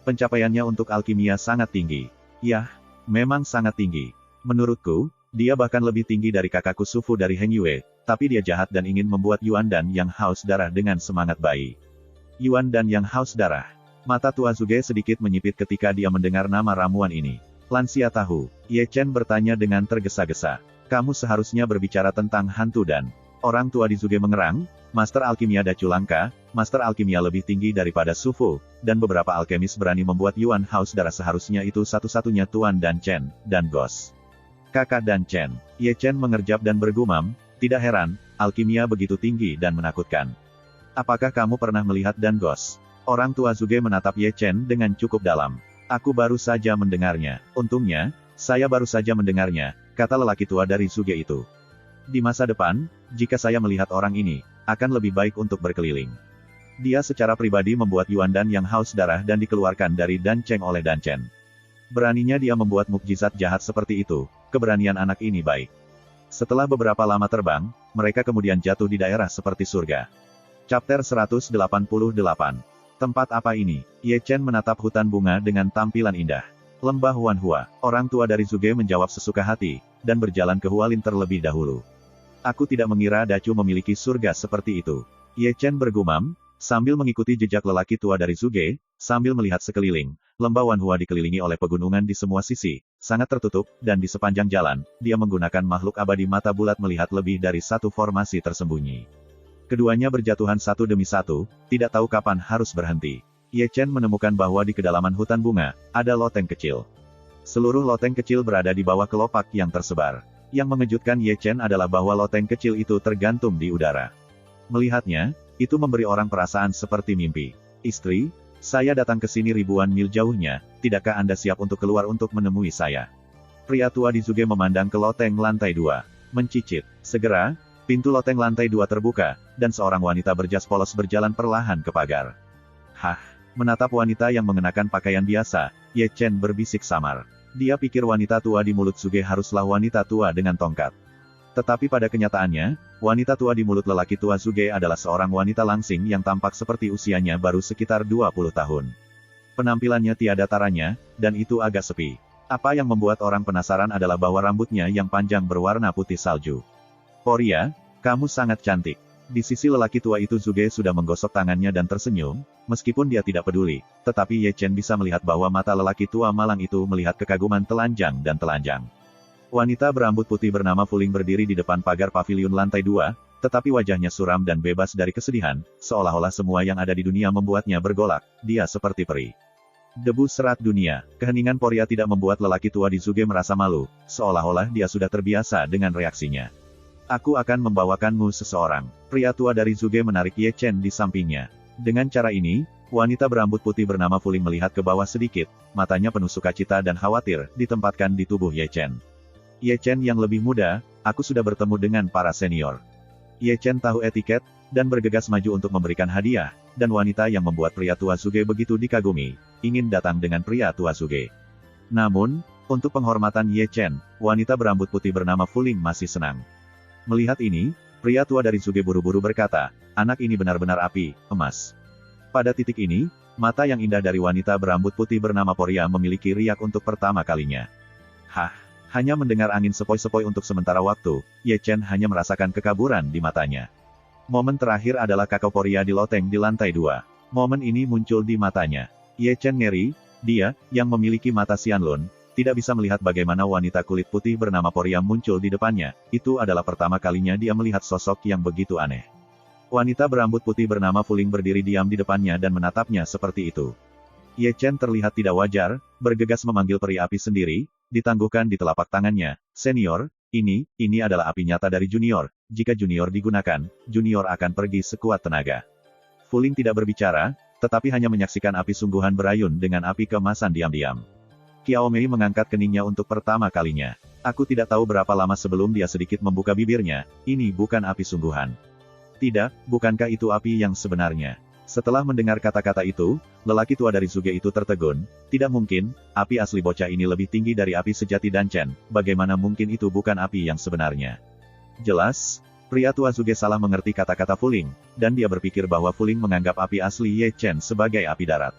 Pencapaiannya untuk alkimia sangat tinggi. Yah, memang sangat tinggi. Menurutku, dia bahkan lebih tinggi dari kakakku Sufu dari Heng Yue, tapi dia jahat dan ingin membuat Yuan Dan yang haus darah dengan semangat bayi. Yuan Dan yang haus darah. Mata tua Zuge sedikit menyipit ketika dia mendengar nama ramuan ini. "Lansia tahu?" Ye Chen bertanya dengan tergesa-gesa. "Kamu seharusnya berbicara tentang hantu dan..." Orang tua di Zuge mengerang, Master Alkimia Dacu Langka, Master Alkimia lebih tinggi daripada Sufu, dan beberapa alkemis berani membuat Yuan haus darah, seharusnya itu satu-satunya Tuan Dan Chen, dan Gos. Kakak Dan Chen. Ye Chen mengerjap dan bergumam, "Tidak heran, alkimia begitu tinggi dan menakutkan. Apakah kamu pernah melihat Dan Gos?" Orang tua Zuge menatap Ye Chen dengan cukup dalam. "Aku baru saja mendengarnya." "Untungnya, saya baru saja mendengarnya," kata lelaki tua dari Zuge itu. "Di masa depan, jika saya melihat orang ini, akan lebih baik untuk berkeliling." Dia secara pribadi membuat Yuan Dan yang haus darah dan dikeluarkan dari Dan Cheng oleh Dan Chen. Beraninya dia membuat mukjizat jahat seperti itu, keberanian anak ini baik. Setelah beberapa lama terbang, mereka kemudian jatuh di daerah seperti surga. Chapter 188. Tempat apa ini? Ye Chen menatap hutan bunga dengan tampilan indah. Lembah Wanhua. Orang tua dari Zuge menjawab sesuka hati, dan berjalan ke Hualin terlebih dahulu. "Aku tidak mengira Dacu memiliki surga seperti itu." Ye Chen bergumam, sambil mengikuti jejak lelaki tua dari Zuge, sambil melihat sekeliling. Lembah Wanhua dikelilingi oleh pegunungan di semua sisi, sangat tertutup, dan di sepanjang jalan, dia menggunakan makhluk abadi mata bulat melihat lebih dari satu formasi tersembunyi. Keduanya berjatuhan satu demi satu, tidak tahu kapan harus berhenti. Ye Chen menemukan bahwa di kedalaman hutan bunga, ada loteng kecil. Seluruh loteng kecil berada di bawah kelopak yang tersebar. Yang mengejutkan Ye Chen adalah bahwa loteng kecil itu tergantung di udara. Melihatnya, itu memberi orang perasaan seperti mimpi. "Istri, saya datang ke sini ribuan mil jauhnya, tidakkah Anda siap untuk keluar untuk menemui saya?" Pria tua di Zuge memandang ke loteng lantai 2. Mencicit. Segera, pintu loteng lantai 2 terbuka, dan seorang wanita berjas polos berjalan perlahan ke pagar. "Hah?" Menatap wanita yang mengenakan pakaian biasa, Ye Chen berbisik samar. Dia pikir wanita tua di mulut Zuge haruslah wanita tua dengan tongkat. Tetapi pada kenyataannya, wanita tua di mulut lelaki tua Zuge adalah seorang wanita langsing yang tampak seperti usianya baru sekitar 20 tahun. Penampilannya tiada taranya, dan itu agak sepi. Apa yang membuat orang penasaran adalah bahwa rambutnya yang panjang berwarna putih salju. "Poria, kamu sangat cantik." Di sisi lelaki tua itu Zuge sudah menggosok tangannya dan tersenyum, meskipun dia tidak peduli, tetapi Ye Chen bisa melihat bahwa mata lelaki tua malang itu melihat kekaguman telanjang dan telanjang. Wanita berambut putih bernama Fuling berdiri di depan pagar paviliun lantai 2, tetapi wajahnya suram dan bebas dari kesedihan, seolah-olah semua yang ada di dunia membuatnya bergolak, dia seperti peri. Debu serat dunia. Keheningan Poria tidak membuat lelaki tua di Zuge merasa malu, seolah-olah dia sudah terbiasa dengan reaksinya. "Aku akan membawakanmu seseorang." Pria tua dari Zuge menarik Ye Chen di sampingnya. Dengan cara ini, wanita berambut putih bernama Fuling melihat ke bawah sedikit, matanya penuh sukacita dan khawatir, ditempatkan di tubuh Ye Chen. "Ye Chen yang lebih muda, aku sudah bertemu dengan para senior." Ye Chen tahu etiket, dan bergegas maju untuk memberikan hadiah, dan wanita yang membuat pria tua Zuge begitu dikagumi, ingin datang dengan pria tua Zuge. Namun, untuk penghormatan Ye Chen, wanita berambut putih bernama Fuling masih senang. Melihat ini, pria tua dari Zuge buru-buru berkata, "Anak ini benar-benar api, emas." Pada titik ini, mata yang indah dari wanita berambut putih bernama Poria memiliki riak untuk pertama kalinya. Hah, hanya mendengar angin sepoi-sepoi untuk sementara waktu, Ye Chen hanya merasakan kekaburan di matanya. Momen terakhir adalah kakao Poria di loteng di lantai 2. Momen ini muncul di matanya. Ye Chen ngeri, dia, yang memiliki mata Xianlun, tidak bisa melihat bagaimana wanita kulit putih bernama Poria muncul di depannya. Itu adalah pertama kalinya dia melihat sosok yang begitu aneh. Wanita berambut putih bernama Fuling berdiri diam di depannya dan menatapnya seperti itu. Ye Chen terlihat tidak wajar, bergegas memanggil peri api sendiri, ditangguhkan di telapak tangannya. Senior, ini adalah api nyata dari junior. Jika junior digunakan, junior akan pergi sekuat tenaga. Fuling tidak berbicara, tetapi hanya menyaksikan api sungguhan berayun dengan api keemasan diam-diam. Qiao Mei mengangkat keningnya untuk pertama kalinya. Aku tidak tahu berapa lama sebelum dia sedikit membuka bibirnya, ini bukan api sungguhan. Tidak, bukankah itu api yang sebenarnya? Setelah mendengar kata-kata itu, lelaki tua dari Zuge itu tertegun. Tidak mungkin, api asli bocah ini lebih tinggi dari api sejati Danchen. Bagaimana mungkin itu bukan api yang sebenarnya? Jelas, pria tua Zuge salah mengerti kata-kata Fuling, dan dia berpikir bahwa Fuling menganggap api asli Ye Chen sebagai api darat.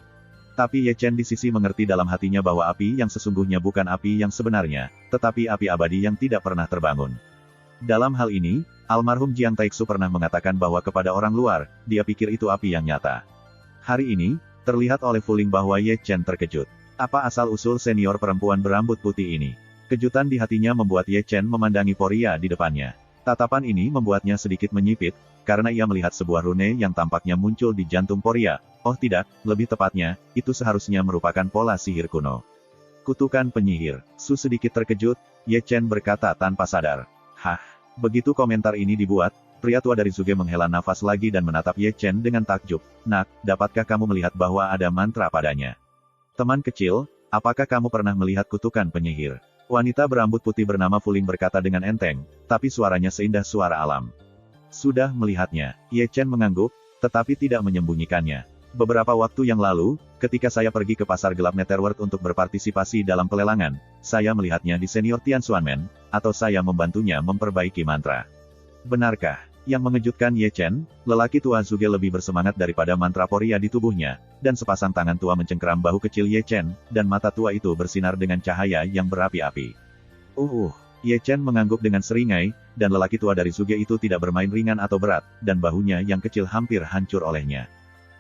Tapi Ye Chen di sisi mengerti dalam hatinya bahwa api yang sesungguhnya bukan api yang sebenarnya, tetapi api abadi yang tidak pernah terbangun. Dalam hal ini, almarhum Jiang Taixu pernah mengatakan bahwa kepada orang luar, dia pikir itu api yang nyata. Hari ini, terlihat oleh Fuling bahwa Ye Chen terkejut. Apa asal-usul senior perempuan berambut putih ini? Kejutan di hatinya membuat Ye Chen memandangi Poria di depannya. Tatapan ini membuatnya sedikit menyipit, karena ia melihat sebuah rune yang tampaknya muncul di jantung Poria. Oh tidak, lebih tepatnya, itu seharusnya merupakan pola sihir kuno. Kutukan penyihir. Su sedikit terkejut, Ye Chen berkata tanpa sadar. Hah? Begitu komentar ini dibuat, pria tua dari Zuge menghela nafas lagi dan menatap Ye Chen dengan takjub. Nak, dapatkah kamu melihat bahwa ada mantra padanya? Teman kecil, apakah kamu pernah melihat kutukan penyihir? Wanita berambut putih bernama Fuling berkata dengan enteng, tapi suaranya seindah suara alam. Sudah melihatnya, Ye Chen mengangguk, tetapi tidak menyembunyikannya. Beberapa waktu yang lalu, ketika saya pergi ke pasar gelap Netherworld untuk berpartisipasi dalam pelelangan, saya melihatnya di senior Tianxuanmen, atau saya membantunya memperbaiki mantra. Benarkah? Yang mengejutkan Ye Chen, lelaki tua Zuge lebih bersemangat daripada mantra Poria di tubuhnya, dan sepasang tangan tua mencengkeram bahu kecil Ye Chen, dan mata tua itu bersinar dengan cahaya yang berapi-api. Ye Chen mengangguk dengan seringai, dan lelaki tua dari Zuge itu tidak bermain ringan atau berat, dan bahunya yang kecil hampir hancur olehnya.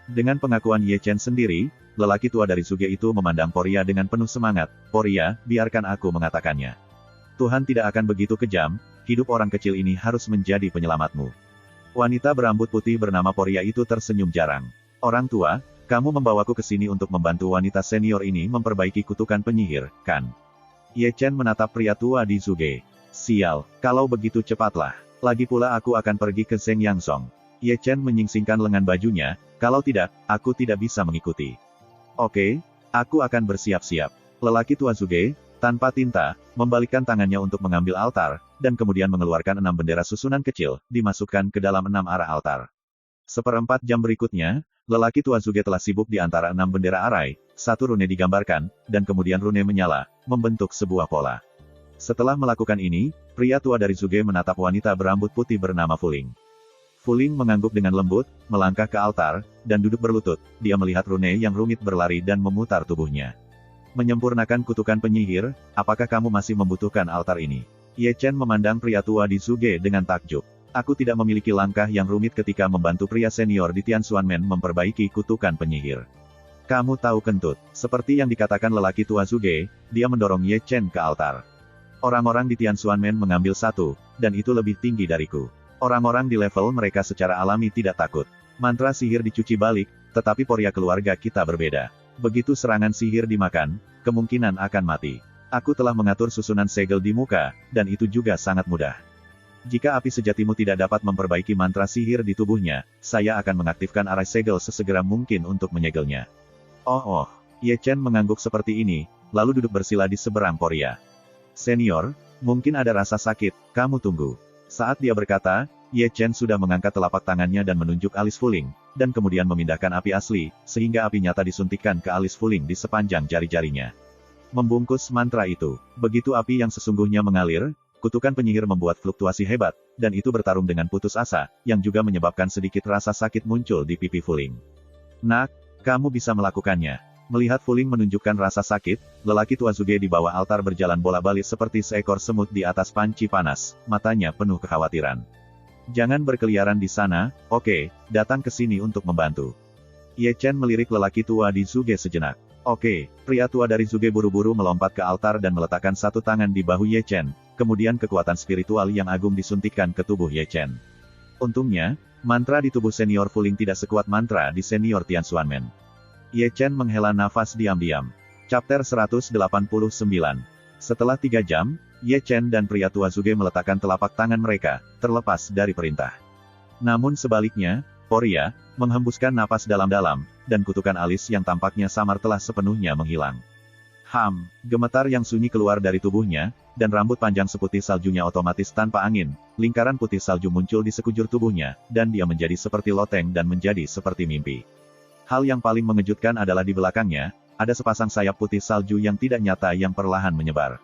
Dengan pengakuan Ye Chen sendiri, lelaki tua dari Zuge itu memandang Poria dengan penuh semangat. Poria, biarkan aku mengatakannya. Tuhan tidak akan begitu kejam, hidup orang kecil ini harus menjadi penyelamatmu. Wanita berambut putih bernama Poria itu tersenyum jarang. Orang tua, kamu membawaku ke sini untuk membantu wanita senior ini memperbaiki kutukan penyihir, kan? Ye Chen menatap pria tua di Zuge. Sial, kalau begitu cepatlah. Lagi pula aku akan pergi ke Zheng Yangsong. Ye Chen menyingsingkan lengan bajunya, kalau tidak, aku tidak bisa mengikuti. Oke, aku akan bersiap-siap. Lelaki tua Zuge, tanpa tinta, membalikkan tangannya untuk mengambil altar, dan kemudian mengeluarkan 6 bendera susunan kecil, dimasukkan ke dalam 6 arah altar. Seperempat jam berikutnya, lelaki tua Zuge telah sibuk di antara 6 bendera arai, satu rune digambarkan, dan kemudian rune menyala, membentuk sebuah pola. Setelah melakukan ini, pria tua dari Zuge menatap wanita berambut putih bernama Fuling. Fuling mengangguk dengan lembut, melangkah ke altar, dan duduk berlutut. Dia melihat rune yang rumit berlari dan memutar tubuhnya. Menyempurnakan kutukan penyihir, apakah kamu masih membutuhkan altar ini? Ye Chen memandang pria tua di Zuge dengan takjub. Aku tidak memiliki langkah yang rumit ketika membantu pria senior di Tianxuanmen memperbaiki kutukan penyihir. Kamu tahu kentut, seperti yang dikatakan lelaki tua Zuge, dia mendorong Ye Chen ke altar. Orang-orang di Tianxuanmen mengambil satu, dan itu lebih tinggi dariku. Orang-orang di level mereka secara alami tidak takut. Mantra sihir dicuci balik, tetapi Poria keluarga kita berbeda. Begitu serangan sihir dimakan, kemungkinan akan mati. Aku telah mengatur susunan segel di muka, dan itu juga sangat mudah. Jika api sejatimu tidak dapat memperbaiki mantra sihir di tubuhnya, saya akan mengaktifkan arai segel sesegera mungkin untuk menyegelnya. Ye Chen mengangguk seperti ini, lalu duduk bersila di seberang Poria. Senior, mungkin ada rasa sakit, kamu tunggu. Saat dia berkata, Ye Chen sudah mengangkat telapak tangannya dan menunjuk alis Fuling, dan kemudian memindahkan api asli, sehingga api nyata disuntikkan ke alis Fuling di sepanjang jari-jarinya. Membungkus mantra itu, begitu api yang sesungguhnya mengalir, kutukan penyihir membuat fluktuasi hebat, dan itu bertarung dengan putus asa, yang juga menyebabkan sedikit rasa sakit muncul di pipi Fuling. Nak, kamu bisa melakukannya. Melihat Fuling menunjukkan rasa sakit, lelaki tua Zuge di bawah altar berjalan bola-balik seperti seekor semut di atas panci panas, matanya penuh kekhawatiran. Jangan berkeliaran di sana, oke, datang ke sini untuk membantu. Ye Chen melirik lelaki tua di Zuge sejenak. Oke, pria tua dari Zuge buru-buru melompat ke altar dan meletakkan satu tangan di bahu Ye Chen, kemudian kekuatan spiritual yang agung disuntikkan ke tubuh Ye Chen. Untungnya, mantra di tubuh senior Fuling tidak sekuat mantra di senior Tianxuanmen. Ye Chen menghela nafas diam-diam. Chapter 189. Setelah 3 jam, Ye Chen dan pria tua Zuge meletakkan telapak tangan mereka, terlepas dari perintah. Namun sebaliknya, Poria, menghembuskan napas dalam-dalam, dan kutukan alis yang tampaknya samar telah sepenuhnya menghilang. Gemetar yang sunyi keluar dari tubuhnya, dan rambut panjang seputih saljunya otomatis tanpa angin, lingkaran putih salju muncul di sekujur tubuhnya, dan dia menjadi seperti loteng dan menjadi seperti mimpi. Hal yang paling mengejutkan adalah di belakangnya, ada sepasang sayap putih salju yang tidak nyata yang perlahan menyebar.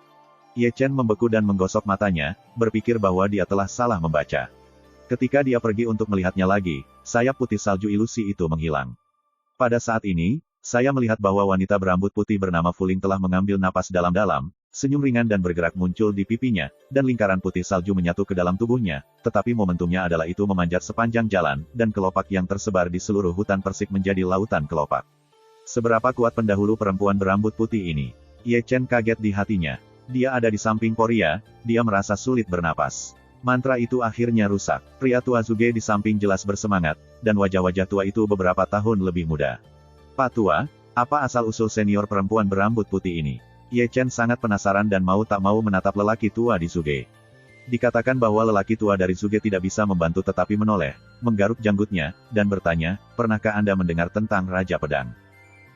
Ye Chen membeku dan menggosok matanya, berpikir bahwa dia telah salah membaca. Ketika dia pergi untuk melihatnya lagi, sayap putih salju ilusi itu menghilang. Pada saat ini, saya melihat bahwa wanita berambut putih bernama Fuling telah mengambil napas dalam-dalam, senyum ringan dan bergerak muncul di pipinya, dan lingkaran putih salju menyatu ke dalam tubuhnya, tetapi momentumnya adalah itu memanjat sepanjang jalan, dan kelopak yang tersebar di seluruh hutan persik menjadi lautan kelopak. Seberapa kuat pendahulu perempuan berambut putih ini? Ye Chen kaget di hatinya. Dia ada di samping Poria, dia merasa sulit bernapas. Mantra itu akhirnya rusak. Pria tua Zuge di samping jelas bersemangat, dan wajah-wajah tua itu beberapa tahun lebih muda. Pak tua, apa asal-usul senior perempuan berambut putih ini? Ye Chen sangat penasaran dan mau tak mau menatap lelaki tua di Zuge. Dikatakan bahwa lelaki tua dari Zuge tidak bisa membantu tetapi menoleh, menggaruk janggutnya, dan bertanya, pernahkah Anda mendengar tentang Raja Pedang?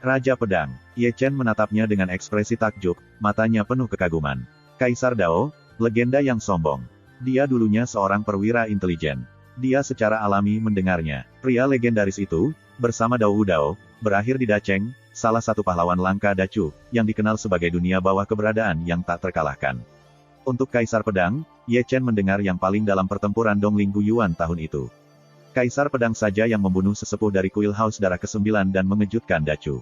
Raja Pedang. Ye Chen menatapnya dengan ekspresi takjub, matanya penuh kekaguman. Kaisar Dao, legenda yang sombong. Dia dulunya seorang perwira intelijen. Dia secara alami mendengarnya. Pria legendaris itu, bersama Dao Wudao, berakhir di Dacheng, salah satu pahlawan langka Dacu, yang dikenal sebagai dunia bawah keberadaan yang tak terkalahkan. Untuk Kaisar Pedang, Ye Chen mendengar yang paling dalam pertempuran Dongling Guyuan tahun itu. Kaisar Pedang saja yang membunuh sesepuh dari Kuil House darah ke-9 dan mengejutkan Dacu.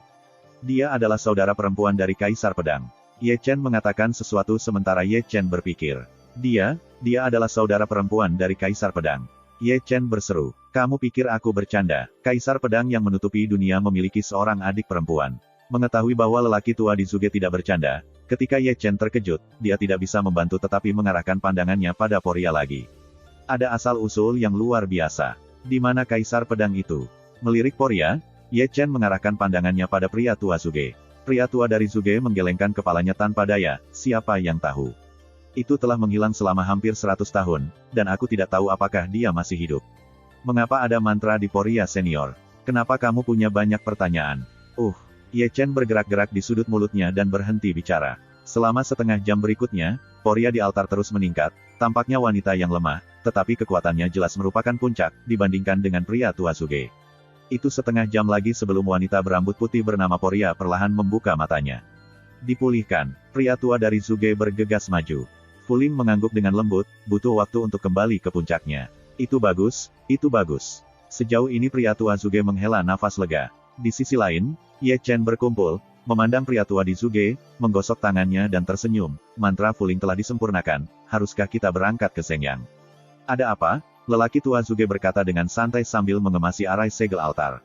Dia adalah saudara perempuan dari Kaisar Pedang. Ye Chen mengatakan sesuatu sementara Ye Chen berpikir. Dia adalah saudara perempuan dari Kaisar Pedang. Ye Chen berseru, kamu pikir aku bercanda? Kaisar Pedang yang menutupi dunia memiliki seorang adik perempuan. Mengetahui bahwa lelaki tua di Zuge tidak bercanda, ketika Ye Chen terkejut, dia tidak bisa membantu tetapi mengarahkan pandangannya pada Poria lagi. Ada asal-usul yang luar biasa. Di mana Kaisar Pedang itu? Melirik Poria, Ye Chen mengarahkan pandangannya pada pria tua Zuge. Pria tua dari Zuge menggelengkan kepalanya tanpa daya, siapa yang tahu? Itu telah menghilang selama hampir 100 tahun, dan aku tidak tahu apakah dia masih hidup. Mengapa ada mantra di Poria senior? Kenapa kamu punya banyak pertanyaan? Ye Chen bergerak-gerak di sudut mulutnya dan berhenti bicara. Selama setengah jam berikutnya, Poria di altar terus meningkat, tampaknya wanita yang lemah, tetapi kekuatannya jelas merupakan puncak, dibandingkan dengan pria tua Zuge. Itu setengah jam lagi sebelum wanita berambut putih bernama Poria perlahan membuka matanya. Dipulihkan, pria tua dari Zuge bergegas maju. Fuling mengangguk dengan lembut, butuh waktu untuk kembali ke puncaknya. Itu bagus, itu bagus. Sejauh ini pria tua Zuge menghela nafas lega. Di sisi lain, Ye Chen berkumpul, memandang pria tua di Zuge, menggosok tangannya dan tersenyum. Mantra Fuling telah disempurnakan, haruskah kita berangkat ke Shenyang? Ada apa? Lelaki tua Zuge berkata dengan santai sambil mengemasi arai segel altar.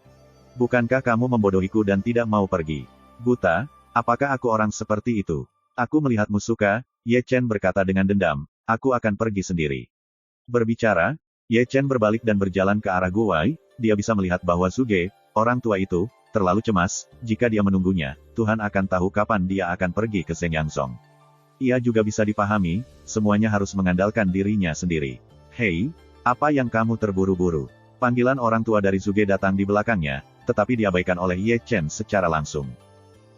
Bukankah kamu membodohiku dan tidak mau pergi? Buta, apakah aku orang seperti itu? Aku melihatmu suka, Ye Chen berkata dengan dendam, aku akan pergi sendiri. Berbicara, Ye Chen berbalik dan berjalan ke arah Guwai, dia bisa melihat bahwa Zuge, orang tua itu, terlalu cemas, jika dia menunggunya, Tuhan akan tahu kapan dia akan pergi ke Sengyangsong. Ia juga bisa dipahami, semuanya harus mengandalkan dirinya sendiri. Hei, apa yang kamu terburu-buru? Panggilan orang tua dari Zuge datang di belakangnya, tetapi diabaikan oleh Ye Chen secara langsung.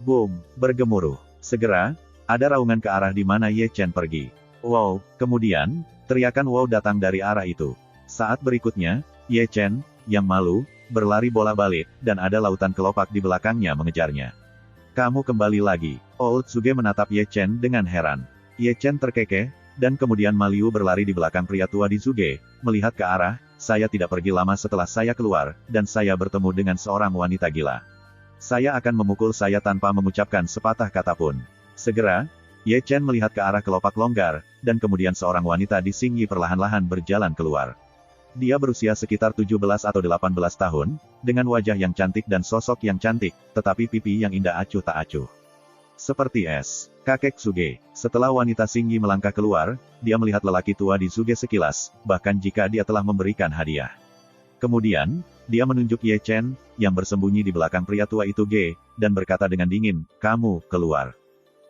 Boom, bergemuruh. Segera, ada raungan ke arah di mana Ye Chen pergi. Wow, kemudian, teriakan wow datang dari arah itu. Saat berikutnya, Ye Chen, yang malu, berlari bola-balik, dan ada lautan kelopak di belakangnya mengejarnya. Kamu kembali lagi. Old Zuge menatap Ye Chen dengan heran. Ye Chen terkekeh, dan kemudian Maliu berlari di belakang pria tua di Zuge, melihat ke arah, saya tidak pergi lama setelah saya keluar, dan saya bertemu dengan seorang wanita gila. Saya akan memukul saya tanpa mengucapkan sepatah kata pun. Segera, Ye Chen melihat ke arah kelopak longgar, dan kemudian seorang wanita di Xingyi perlahan-lahan berjalan keluar. Dia berusia sekitar 17 atau 18 tahun, dengan wajah yang cantik dan sosok yang cantik, tetapi pipi yang indah acuh tak acuh. Seperti es. Kakek Suge. Setelah wanita Singyi melangkah keluar, dia melihat lelaki tua di Suge sekilas, bahkan jika dia telah memberikan hadiah. Kemudian, dia menunjuk Ye Chen, yang bersembunyi di belakang pria tua itu dan berkata dengan dingin, "Kamu, keluar.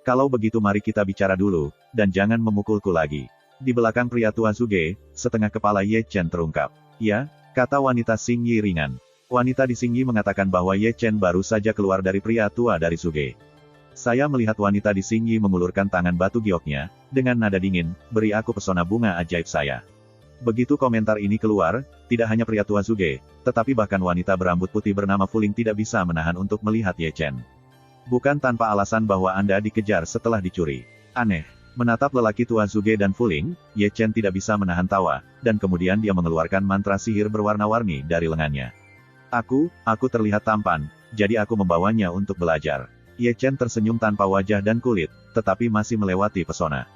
Kalau begitu mari kita bicara dulu, dan jangan memukulku lagi." Di belakang pria tua Suge, setengah kepala Ye Chen terungkap. "Ya," kata wanita Singyi ringan. Wanita di Singyi mengatakan bahwa Ye Chen baru saja keluar dari pria tua dari Suge. Saya melihat wanita di Singyi mengulurkan tangan batu gioknya, dengan nada dingin, "Beri aku pesona bunga ajaib saya." Begitu komentar ini keluar, tidak hanya pria tua Suge, tetapi bahkan wanita berambut putih bernama Fuling tidak bisa menahan untuk melihat Ye Chen. Bukan tanpa alasan bahwa Anda dikejar setelah dicuri. Aneh. Menatap lelaki tua Suge dan Fuling, Ye Chen tidak bisa menahan tawa, dan kemudian dia mengeluarkan mantra sihir berwarna-warni dari lengannya. Aku terlihat tampan, jadi aku membawanya untuk belajar." Ye Chen tersenyum tanpa wajah dan kulit, tetapi masih melewati pesona.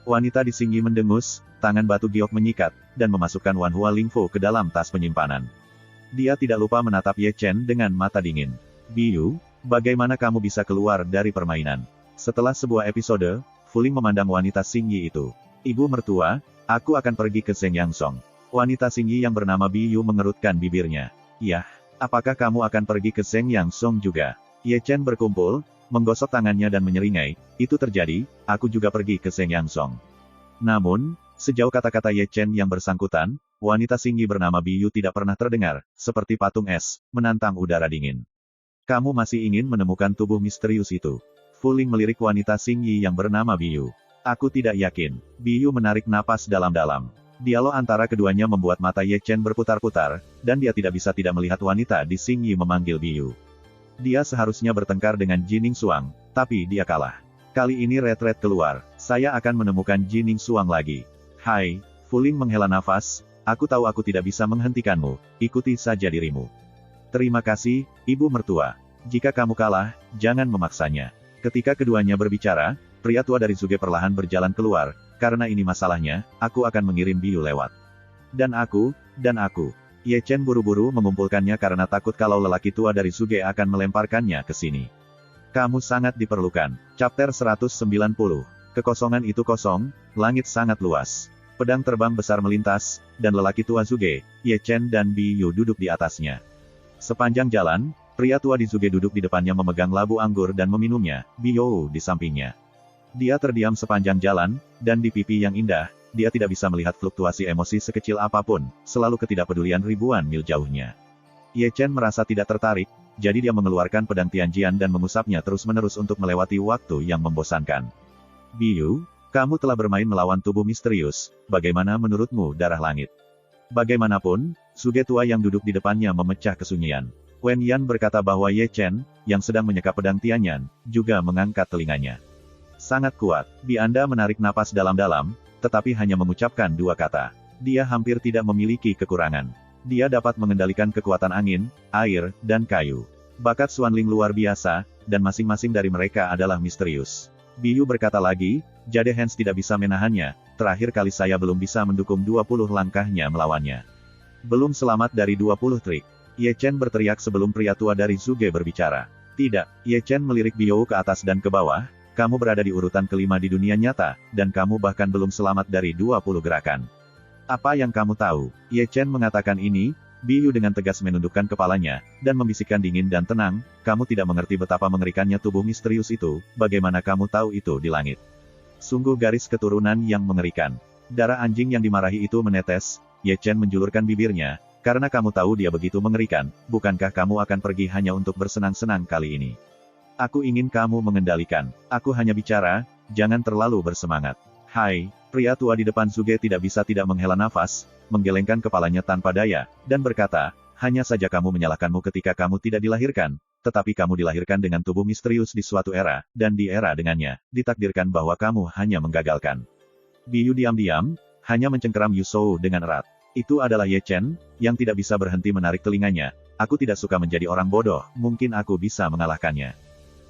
Wanita di Singyi mendengus, tangan batu giok menyikat, dan memasukkan Wan Hua Lingfu ke dalam tas penyimpanan. Dia tidak lupa menatap Ye Chen dengan mata dingin. "Biyu, bagaimana kamu bisa keluar dari permainan?" Setelah sebuah episode, Fuling memandang wanita Singyi itu. "Ibu mertua, aku akan pergi ke Zeng Yangsong." Wanita Singyi yang bernama Biyu mengerutkan bibirnya. "Yah, apakah kamu akan pergi ke Zeng Yangsong juga?" Ye Chen berkumpul, menggosok tangannya dan menyeringai, "Itu terjadi, aku juga pergi ke Zeng Yangsong." Namun, sejauh kata-kata Ye Chen yang bersangkutan, wanita Singyi bernama Biyu tidak pernah terdengar, seperti patung es, menantang udara dingin. "Kamu masih ingin menemukan tubuh misterius itu?" Fuling melirik wanita Singyi yang bernama Biyu. "Aku tidak yakin." Biyu menarik napas dalam-dalam. Dialog antara keduanya membuat mata Ye Chen berputar-putar, dan dia tidak bisa tidak melihat wanita di Singyi memanggil Biyu. Dia seharusnya bertengkar dengan Jining Suang, tapi dia kalah. Kali ini Red keluar. "Saya akan menemukan Jining Suang lagi." "Hai." Fuling menghela nafas, "Aku tahu aku tidak bisa menghentikanmu, ikuti saja dirimu." "Terima kasih, Ibu mertua. Jika kamu kalah, jangan memaksanya." Ketika keduanya berbicara, pria tua dari Suge perlahan berjalan keluar, "Karena ini masalahnya, aku akan mengirim Biyu lewat. Dan aku. Ye Chen buru-buru mengumpulkannya karena takut kalau lelaki tua dari Suge akan melemparkannya ke sini. "Kamu sangat diperlukan." Chapter 190. Kekosongan itu kosong, langit sangat luas. Pedang terbang besar melintas, dan lelaki tua Suge, Ye Chen dan Biyu duduk di atasnya. Sepanjang jalan, pria tua di Suge duduk di depannya memegang labu anggur dan meminumnya, Biyu di sampingnya. Dia terdiam sepanjang jalan, dan di pipi yang indah, dia tidak bisa melihat fluktuasi emosi sekecil apapun, selalu ketidakpedulian ribuan mil jauhnya. Ye Chen merasa tidak tertarik, jadi dia mengeluarkan pedang Tianjian dan mengusapnya terus-menerus untuk melewati waktu yang membosankan. "Biyu, kamu telah bermain melawan tubuh misterius, bagaimana menurutmu darah langit?" Bagaimanapun, Suge tua yang duduk di depannya memecah kesunyian. Wen Yan berkata bahwa Ye Chen, yang sedang menyeka pedang Tianyan, juga mengangkat telinganya. "Sangat kuat." Bi Anda menarik napas dalam-dalam, tetapi hanya mengucapkan dua kata. Dia hampir tidak memiliki kekurangan. Dia dapat mengendalikan kekuatan angin, air, dan kayu. Bakat Xuanling luar biasa, dan masing-masing dari mereka adalah misterius. Biyu berkata lagi, "Jade Hans tidak bisa menahannya, terakhir kali saya belum bisa mendukung 20 langkahnya melawannya. Belum selamat dari 20 trik." Ye Chen berteriak sebelum pria tua dari Suge berbicara. "Tidak." Ye Chen melirik Biyu ke atas dan ke bawah, "Kamu berada di urutan kelima di dunia nyata, dan kamu bahkan belum selamat dari 20 gerakan. Apa yang kamu tahu?" Ye Chen mengatakan ini, Biyu dengan tegas menundukkan kepalanya, dan membisikkan dingin dan tenang, "Kamu tidak mengerti betapa mengerikannya tubuh misterius itu, bagaimana kamu tahu itu di langit? Sungguh garis keturunan yang mengerikan." Darah anjing yang dimarahi itu menetes, Ye Chen menjulurkan bibirnya, "Karena kamu tahu dia begitu mengerikan, bukankah kamu akan pergi hanya untuk bersenang-senang kali ini? Aku ingin kamu mengendalikan. Aku hanya bicara, jangan terlalu bersemangat." "Hai." Pria tua di depan Suge tidak bisa tidak menghela nafas, menggelengkan kepalanya tanpa daya, dan berkata, "Hanya saja kamu menyalahkanmu ketika kamu tidak dilahirkan, tetapi kamu dilahirkan dengan tubuh misterius di suatu era, dan di era dengannya, ditakdirkan bahwa kamu hanya menggagalkan." Biyu diam-diam, hanya mencengkeram Yusou dengan erat. Itu adalah Ye Chen, yang tidak bisa berhenti menarik telinganya. "Aku tidak suka menjadi orang bodoh, mungkin aku bisa mengalahkannya."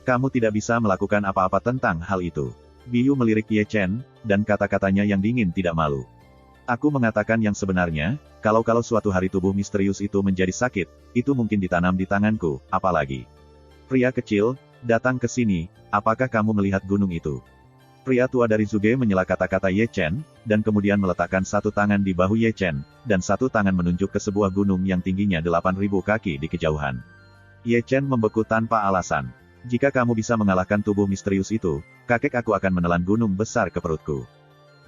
"Kamu tidak bisa melakukan apa-apa tentang hal itu." Biyu melirik Ye Chen, dan kata-katanya yang dingin tidak malu. Aku mengatakan yang sebenarnya, kalau suatu hari tubuh misterius itu menjadi sakit, itu mungkin ditanam di tanganku, apalagi. Pria kecil, datang ke sini, apakah kamu melihat gunung itu? Pria tua dari Zuge menyela kata-kata Ye Chen, dan kemudian meletakkan satu tangan di bahu Ye Chen, dan satu tangan menunjuk ke sebuah gunung yang tingginya 8.000 kaki di kejauhan. Ye Chen membeku tanpa alasan. Jika kamu bisa mengalahkan tubuh misterius itu, kakek aku akan menelan gunung besar ke perutku.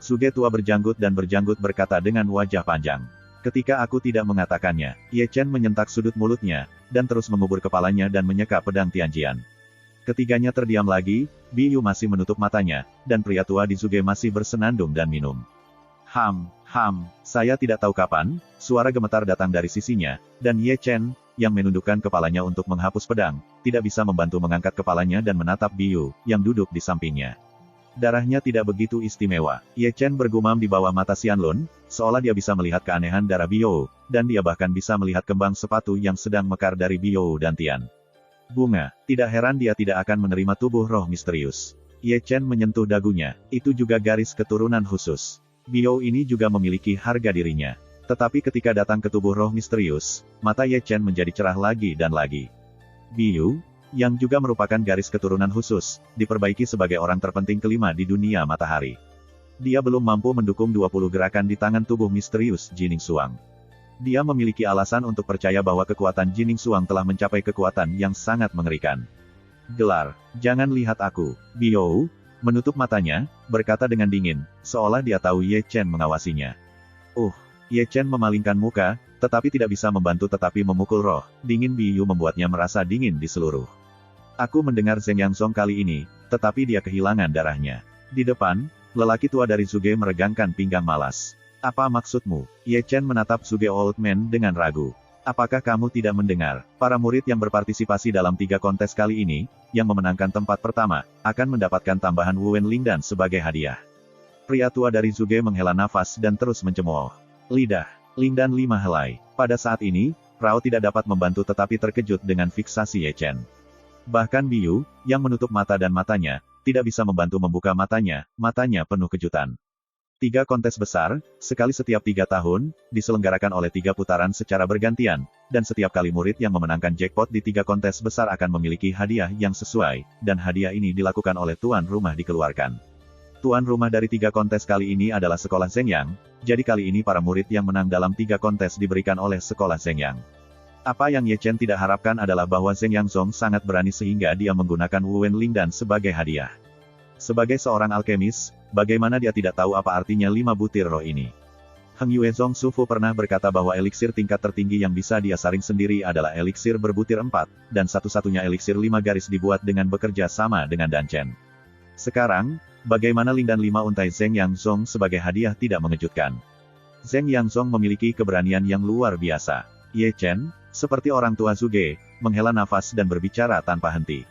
Zuge tua berjanggut berkata dengan wajah panjang. Ketika aku tidak mengatakannya, Ye Chen menyentak sudut mulutnya, dan terus mengubur kepalanya dan menyeka pedang Tianjian. Ketiganya terdiam lagi, Biyu masih menutup matanya, dan pria tua di Zuge masih bersenandung dan minum. Saya tidak tahu kapan, suara gemetar datang dari sisinya, dan Ye Chen, yang menundukkan kepalanya untuk menghapus pedang, tidak bisa membantu mengangkat kepalanya dan menatap Biyu, yang duduk di sampingnya. Darahnya tidak begitu istimewa. Ye Chen bergumam di bawah mata Xianlun, seolah dia bisa melihat keanehan darah Biou, dan dia bahkan bisa melihat kembang sepatu yang sedang mekar dari Biou dan Tian. Bunga, tidak heran dia tidak akan menerima tubuh roh misterius. Ye Chen menyentuh dagunya, itu juga garis keturunan khusus. Biou ini juga memiliki harga dirinya. Tetapi ketika datang ke tubuh roh misterius, mata Ye Chen menjadi cerah lagi dan lagi. Biou, yang juga merupakan garis keturunan khusus, diperbaiki sebagai orang terpenting kelima di dunia matahari. Dia belum mampu mendukung 20 gerakan di tangan tubuh misterius Jining Suang. Dia memiliki alasan untuk percaya bahwa kekuatan Jining Suang telah mencapai kekuatan yang sangat mengerikan. Gelar, jangan lihat aku. Biou, menutup matanya, berkata dengan dingin, seolah dia tahu Ye Chen mengawasinya. Ye Chen memalingkan muka, tetapi tidak bisa membantu tetapi memukul roh. Dingin Biyu membuatnya merasa dingin di seluruh. Aku mendengar Zeng Yanzong kali ini, tetapi dia kehilangan darahnya. Di depan, lelaki tua dari Zuge meregangkan pinggang malas. Apa maksudmu? Ye Chen menatap Zuge Old Man dengan ragu. Apakah kamu tidak mendengar? Para murid yang berpartisipasi dalam 3 kontes kali ini, yang memenangkan tempat pertama, akan mendapatkan tambahan Wu Wenlingdan sebagai hadiah. Pria tua dari Zuge menghela nafas dan terus mencemooh. Lidah, Lingdan 5 helai. Pada saat ini, Rao tidak dapat membantu tetapi terkejut dengan fiksasi Ye Chen. Bahkan Biyu, yang menutup mata dan matanya, tidak bisa membantu membuka matanya penuh kejutan. 3 kontes besar, sekali setiap 3 tahun, diselenggarakan oleh 3 putaran secara bergantian, dan setiap kali murid yang memenangkan jackpot di 3 kontes besar akan memiliki hadiah yang sesuai, dan hadiah ini dilakukan oleh tuan rumah dikeluarkan. Tuan rumah dari 3 kontes kali ini adalah sekolah Zeng Yang, jadi kali ini para murid yang menang dalam 3 kontes diberikan oleh sekolah Zeng Yang. Apa yang Ye Chen tidak harapkan adalah bahwa Zeng Yanzong sangat berani sehingga dia menggunakan Wu Wenlingdan sebagai hadiah. Sebagai seorang alkemis, bagaimana dia tidak tahu apa artinya 5 butir roh ini? Heng Yuezong Sufu pernah berkata bahwa eliksir tingkat tertinggi yang bisa dia saring sendiri adalah eliksir berbutir 4, dan satu-satunya eliksir 5 garis dibuat dengan bekerja sama dengan Danchen. Sekarang, bagaimana Lingdan 5 untai Zeng Yanzong sebagai hadiah tidak mengejutkan. Zeng Yanzong memiliki keberanian yang luar biasa. Ye Chen, seperti orang tua Zuge, menghela nafas dan berbicara tanpa henti.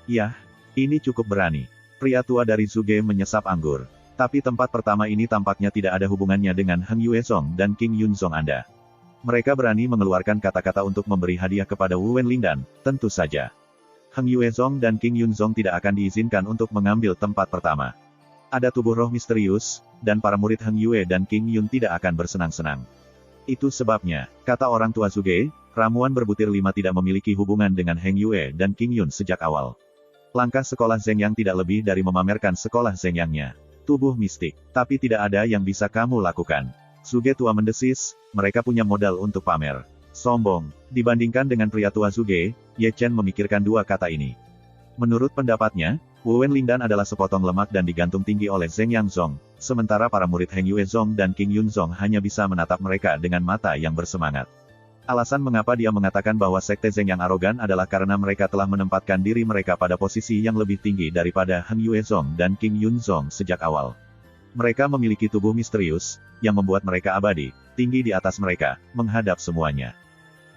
Yah, ini cukup berani. Pria tua dari Zuge menyesap anggur. Tapi tempat pertama ini tampaknya tidak ada hubungannya dengan Heng Yuezong dan King Yunzong Anda. Mereka berani mengeluarkan kata-kata untuk memberi hadiah kepada Wu Wenlingdan, tentu saja. Heng Yuezong dan King Yunzong tidak akan diizinkan untuk mengambil tempat pertama. Ada tubuh roh misterius, dan para murid Heng Yue dan King Yun tidak akan bersenang-senang. Itu sebabnya, kata orang tua Zuge, ramuan berbutir 5 tidak memiliki hubungan dengan Heng Yue dan King Yun sejak awal. Langkah sekolah Zeng Yang tidak lebih dari memamerkan sekolah Zeng Yang-nya. Tubuh mistik, tapi tidak ada yang bisa kamu lakukan. Zuge tua mendesis, mereka punya modal untuk pamer. Sombong, dibandingkan dengan pria tua Zuge, Ye Chen memikirkan 2 kata ini. Menurut pendapatnya, Wu Wenlingdan adalah sepotong lemak dan digantung tinggi oleh Zeng Yanzong, sementara para murid Heng Yuezong dan King Yunzong hanya bisa menatap mereka dengan mata yang bersemangat. Alasan mengapa dia mengatakan bahwa sekte Zeng yang arogan adalah karena mereka telah menempatkan diri mereka pada posisi yang lebih tinggi daripada Heng Yuezong dan King Yunzong sejak awal. Mereka memiliki tubuh misterius, yang membuat mereka abadi, tinggi di atas mereka, menghadap semuanya.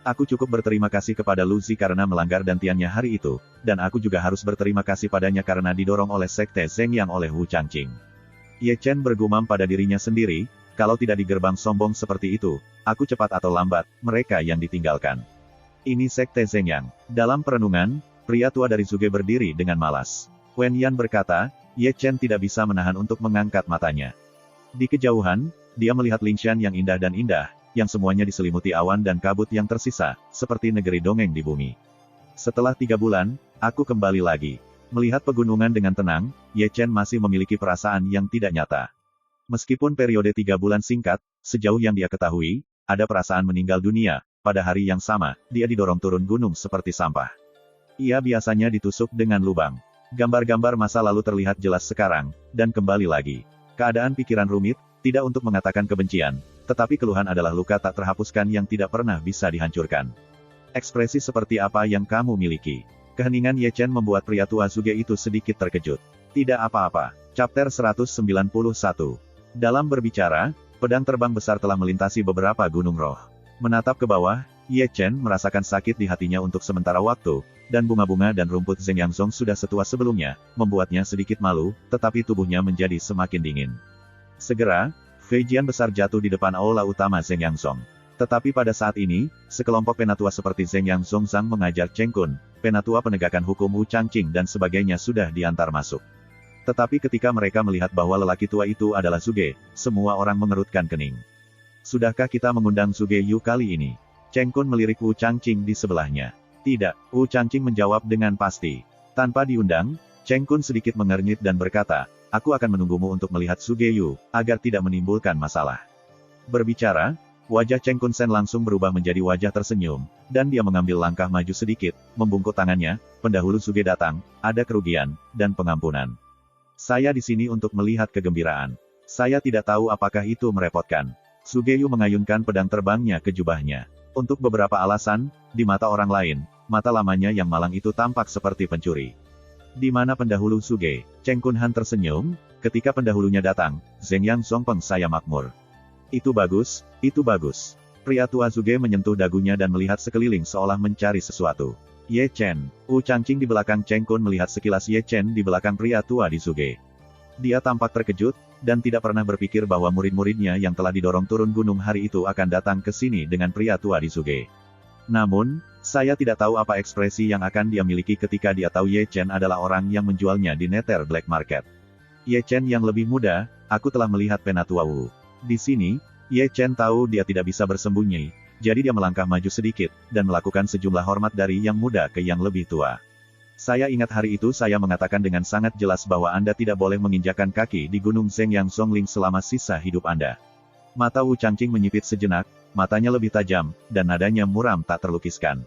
Aku cukup berterima kasih kepada Lu Zi karena melanggar dantiannya hari itu, dan aku juga harus berterima kasih padanya karena didorong oleh sekte Zeng yang oleh Wu Changqing. Ye Chen bergumam pada dirinya sendiri, kalau tidak di gerbang sombong seperti itu, aku cepat atau lambat, mereka yang ditinggalkan. Ini sekte Zeng Yang. Dalam perenungan, pria tua dari Zuge berdiri dengan malas. Wen Yan berkata, Ye Chen tidak bisa menahan untuk mengangkat matanya. Di kejauhan, dia melihat Lingshan yang indah dan indah, yang semuanya diselimuti awan dan kabut yang tersisa, seperti negeri dongeng di bumi. Setelah 3 bulan, aku kembali lagi. Melihat pegunungan dengan tenang, Ye Chen masih memiliki perasaan yang tidak nyata. Meskipun periode 3 bulan singkat, sejauh yang dia ketahui, ada perasaan meninggal dunia. Pada hari yang sama, dia didorong turun gunung seperti sampah. Ia biasanya ditusuk dengan lubang. Gambar-gambar masa lalu terlihat jelas sekarang, dan kembali lagi. Keadaan pikiran rumit, tidak untuk mengatakan kebencian, tetapi keluhan adalah luka tak terhapuskan yang tidak pernah bisa dihancurkan. Ekspresi seperti apa yang kamu miliki? Keheningan Ye Chen membuat pria tua Zuge itu sedikit terkejut. Tidak apa-apa. Chapter 191. Dalam berbicara, pedang terbang besar telah melintasi beberapa gunung roh. Menatap ke bawah, Ye Chen merasakan sakit di hatinya untuk sementara waktu, dan bunga-bunga dan rumput Zeng Yangzong sudah setua sebelumnya, membuatnya sedikit malu, tetapi tubuhnya menjadi semakin dingin. Segera, Feijian besar jatuh di depan aula utama Zeng Yangzong. Tetapi pada saat ini, sekelompok penatua seperti Zeng Yangzong Zhang mengajar Cheng Kun, penatua penegakan hukum Wu Changqing dan sebagainya sudah diantar masuk. Tetapi ketika mereka melihat bahwa lelaki tua itu adalah Zuge, semua orang mengerutkan kening. Sudahkah kita mengundang Zuge Yu kali ini? Cheng Kun melirik Wu Changqing di sebelahnya. Tidak, Wu Changqing menjawab dengan pasti. Tanpa diundang, Cheng Kun sedikit mengernyit dan berkata, aku akan menunggumu untuk melihat Zuge Yu, agar tidak menimbulkan masalah. Berbicara, wajah Cheng Kun Sen langsung berubah menjadi wajah tersenyum, dan dia mengambil langkah maju sedikit, membungkuk tangannya, pendahulu Zuge datang, ada kerugian, dan pengampunan. Saya di sini untuk melihat kegembiraan. Saya tidak tahu apakah itu merepotkan. Zuge Yu mengayunkan pedang terbangnya ke jubahnya. Untuk beberapa alasan, di mata orang lain, mata lamanya yang malang itu tampak seperti pencuri. Di mana pendahulu Zuge? Cheng Kun Han tersenyum, ketika pendahulunya datang, Zeng Yangzong Peng saya makmur. Itu bagus, itu bagus. Pria tua Zuge menyentuh dagunya dan melihat sekeliling seolah mencari sesuatu. Ye Chen, Wu Changqing di belakang Cheng Kun melihat sekilas Ye Chen di belakang pria tua di Zuge. Dia tampak terkejut, dan tidak pernah berpikir bahwa murid-muridnya yang telah didorong turun gunung hari itu akan datang ke sini dengan pria tua di Zuge. Namun, saya tidak tahu apa ekspresi yang akan dia miliki ketika dia tahu Ye Chen adalah orang yang menjualnya di Nether Black Market. Ye Chen yang lebih muda, aku telah melihat penatua Wu. Di sini, Ye Chen tahu dia tidak bisa bersembunyi, jadi dia melangkah maju sedikit, dan melakukan sejumlah hormat dari yang muda ke yang lebih tua. Saya ingat hari itu saya mengatakan dengan sangat jelas bahwa Anda tidak boleh menginjakan kaki di Gunung Zeng Yang Songling selama sisa hidup Anda. Mata Wu Changqing menyipit sejenak, matanya lebih tajam, dan nadanya muram tak terlukiskan.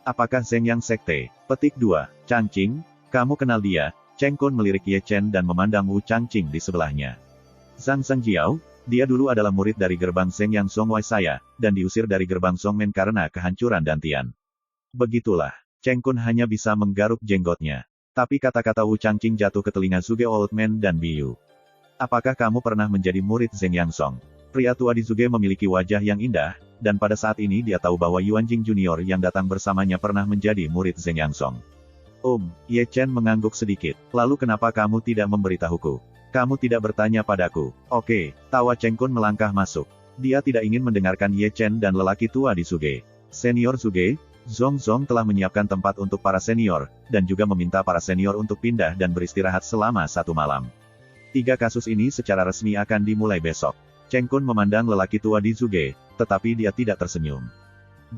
Apakah Zeng Yang sekte? Petik 2. Changqing, kamu kenal dia? Cheng Kun melirik Ye Chen dan memandang Wu Changqing di sebelahnya. Zhang Zhangjiao, dia dulu adalah murid dari gerbang Zeng Yang Song Wai saya, dan diusir dari gerbang Song Men karena kehancuran Dantian. Begitulah. Cheng Kun hanya bisa menggaruk jenggotnya. Tapi kata-kata Wu Changqing jatuh ke telinga Zuge Old Man dan Biyu. Apakah kamu pernah menjadi murid Zeng Yang Song? Pria tua di Zuge memiliki wajah yang indah, dan pada saat ini dia tahu bahwa Yuan Jing Junior yang datang bersamanya pernah menjadi murid Zeng Yang Song. Ye Chen mengangguk sedikit. Lalu kenapa kamu tidak memberitahuku? Kamu tidak bertanya padaku. Oke, tawa Cheng Kun melangkah masuk. Dia tidak ingin mendengarkan Ye Chen dan lelaki tua di Zuge. Senior Zuge, Zong Zong telah menyiapkan tempat untuk para senior, dan juga meminta para senior untuk pindah dan beristirahat selama 1 malam. 3 kasus ini secara resmi akan dimulai besok. Cheng Kun memandang lelaki tua di Zuge, tetapi dia tidak tersenyum.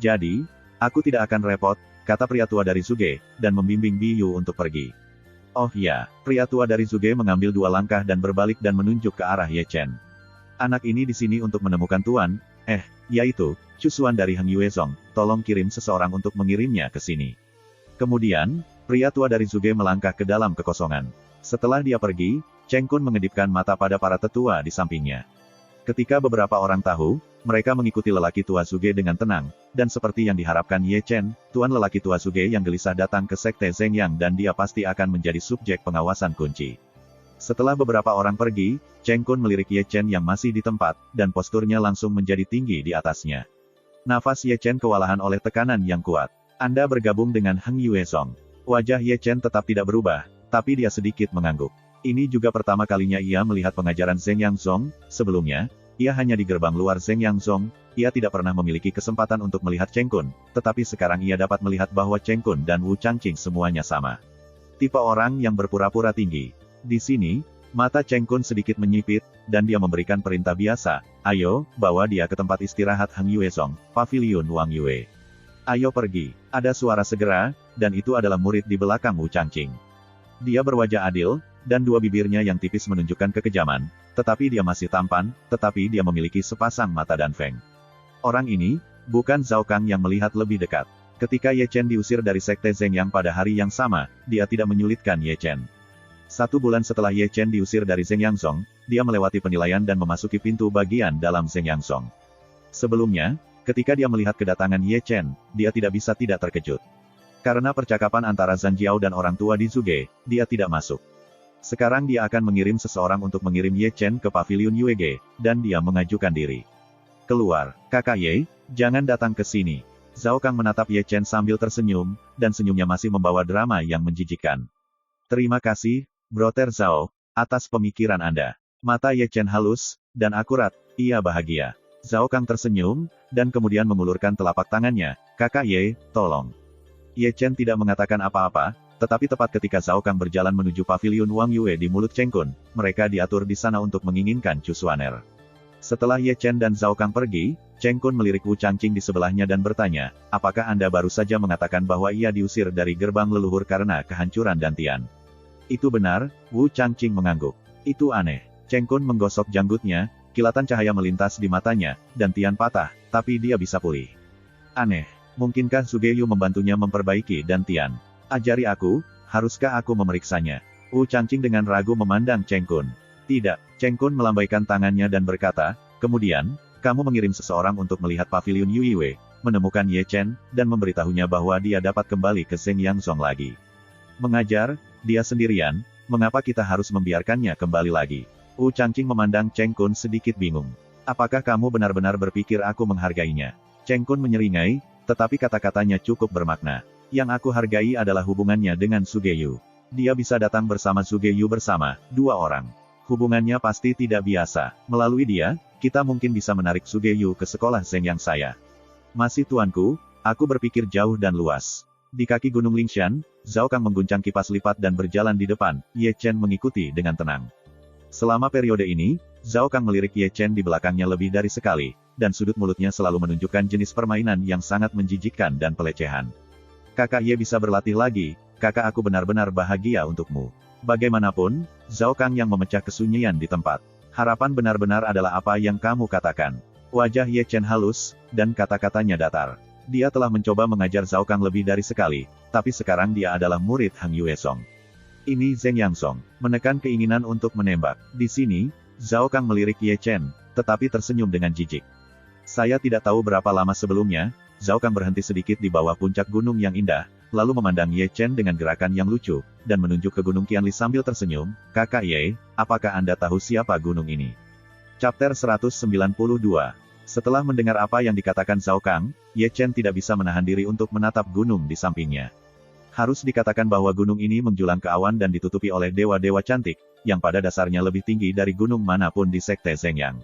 Jadi, aku tidak akan repot, kata pria tua dari Zuge, dan membimbing Biyu untuk pergi. Oh ya, pria tua dari Zuge mengambil 2 langkah dan berbalik dan menunjuk ke arah Ye Chen. Anak ini di sini untuk menemukan Tuan, yaitu, Cusuan dari Heng Yuezong, tolong kirim seseorang untuk mengirimnya ke sini. Kemudian, pria tua dari Zuge melangkah ke dalam kekosongan. Setelah dia pergi, Cheng Kun mengedipkan mata pada para tetua di sampingnya. Ketika beberapa orang tahu, mereka mengikuti lelaki tua Zuge dengan tenang, dan seperti yang diharapkan Ye Chen, tuan lelaki tua Zuge yang gelisah datang ke sekte Zeng Yang dan dia pasti akan menjadi subjek pengawasan kunci. Setelah beberapa orang pergi, Cheng Kun melirik Ye Chen yang masih di tempat, dan posturnya langsung menjadi tinggi di atasnya. Nafas Ye Chen kewalahan oleh tekanan yang kuat. Anda bergabung dengan Heng Yuezong. Wajah Ye Chen tetap tidak berubah, tapi dia sedikit mengangguk. Ini juga pertama kalinya ia melihat pengajaran Zeng Yang Song. Sebelumnya, ia hanya di gerbang luar Zeng Yang Song. Ia tidak pernah memiliki kesempatan untuk melihat Cheng Kun, tetapi sekarang ia dapat melihat bahwa Cheng Kun dan Wu Changqing semuanya sama. Tipe orang yang berpura-pura tinggi. Di sini, Mata Cheng Kun sedikit menyipit, dan dia memberikan perintah biasa, ayo, bawa dia ke tempat istirahat Hang Yuezong, Paviliun Wang Yue. Ayo pergi. Ada suara segera, dan itu adalah murid di belakang Wu Changqing. Dia berwajah adil, dan dua bibirnya yang tipis menunjukkan kekejaman, tetapi dia masih tampan, tetapi dia memiliki sepasang mata dan feng. Orang ini, bukan Zhao Kang yang melihat lebih dekat. Ketika Ye Chen diusir dari Sekte Zeng Yang pada hari yang sama, dia tidak menyulitkan Ye Chen. 1 bulan setelah Ye Chen diusir dari Zeng Yang Song, dia melewati penilaian dan memasuki pintu bagian dalam Zeng Yang Song. Sebelumnya, ketika dia melihat kedatangan Ye Chen, dia tidak bisa tidak terkejut. Karena percakapan antara Zhang Jiao dan orang tua di Zuge, dia tidak masuk. Sekarang dia akan mengirim seseorang untuk mengirim Ye Chen ke Paviliun Yuege, dan dia mengajukan diri. Keluar, kakak Ye, jangan datang ke sini. Zhao Kang menatap Ye Chen sambil tersenyum, dan senyumnya masih membawa drama yang menjijikkan. Terima kasih, Brother Zhao, atas pemikiran Anda. Mata Ye Chen halus, dan akurat, ia bahagia. Zhao Kang tersenyum, dan kemudian mengulurkan telapak tangannya, kakak Ye, tolong. Ye Chen tidak mengatakan apa-apa, tetapi tepat ketika Zhao Kang berjalan menuju Paviliun Wang Yue di mulut Cheng Kun, mereka diatur di sana untuk menginginkan Chu Xuaner. Setelah Ye Chen dan Zhao Kang pergi, Cheng Kun melirik Wu Changqing di sebelahnya dan bertanya, apakah Anda baru saja mengatakan bahwa ia diusir dari gerbang leluhur karena kehancuran dantian? Itu benar, Wu Changqing mengangguk. Itu aneh. Cheng Kun menggosok janggutnya, kilatan cahaya melintas di matanya, dan Tian patah, tapi dia bisa pulih. Aneh. Mungkinkah Zuge Yu membantunya memperbaiki dantian? Ajari aku, haruskah aku memeriksanya? Wu Changqing dengan ragu memandang Cheng Kun. Tidak, Cheng Kun melambaikan tangannya dan berkata, kemudian, kamu mengirim seseorang untuk melihat Paviliun Yuiwe, menemukan Ye Chen, dan memberitahunya bahwa dia dapat kembali ke Zeng Yang Song lagi. Mengajar, dia sendirian, mengapa kita harus membiarkannya kembali lagi? Wu Changqing memandang Cheng Kun sedikit bingung. Apakah kamu benar-benar berpikir aku menghargainya? Cheng Kun menyeringai, tetapi kata-katanya cukup bermakna. Yang aku hargai adalah hubungannya dengan Zuge Yu. Dia bisa datang bersama Zuge Yu bersama, 2 orang. Hubungannya pasti tidak biasa. Melalui dia, kita mungkin bisa menarik Zuge Yu ke sekolah Zeng Yang saya. Masih tuanku, aku berpikir jauh dan luas. Di kaki Gunung Lingshan, Zhao Kang mengguncang kipas lipat dan berjalan di depan, Ye Chen mengikuti dengan tenang. Selama periode ini, Zhao Kang melirik Ye Chen di belakangnya lebih dari sekali, dan sudut mulutnya selalu menunjukkan jenis permainan yang sangat menjijikkan dan pelecehan. Kakak Ye bisa berlatih lagi, kakak aku benar-benar bahagia untukmu. Bagaimanapun, Zhao Kang yang memecah kesunyian di tempat. Harapan benar-benar adalah apa yang kamu katakan. Wajah Ye Chen halus, dan kata-katanya datar. Dia telah mencoba mengajar Zhao Kang lebih dari sekali, tapi sekarang dia adalah murid Hang Yuezong. Ini Zeng Yang Song, menekan keinginan untuk menembak. Di sini, Zhao Kang melirik Ye Chen, tetapi tersenyum dengan jijik. Saya tidak tahu berapa lama sebelumnya, Zhao Kang berhenti sedikit di bawah puncak gunung yang indah, lalu memandang Ye Chen dengan gerakan yang lucu, dan menunjuk ke Gunung Qianli sambil tersenyum, kakak Ye, apakah Anda tahu siapa gunung ini? Chapter 192. Setelah mendengar apa yang dikatakan Zhao Kang, Ye Chen tidak bisa menahan diri untuk menatap gunung di sampingnya. Harus dikatakan bahwa gunung ini menjulang ke awan dan ditutupi oleh dewa-dewa cantik, yang pada dasarnya lebih tinggi dari gunung manapun di Sekte Zeng Yang.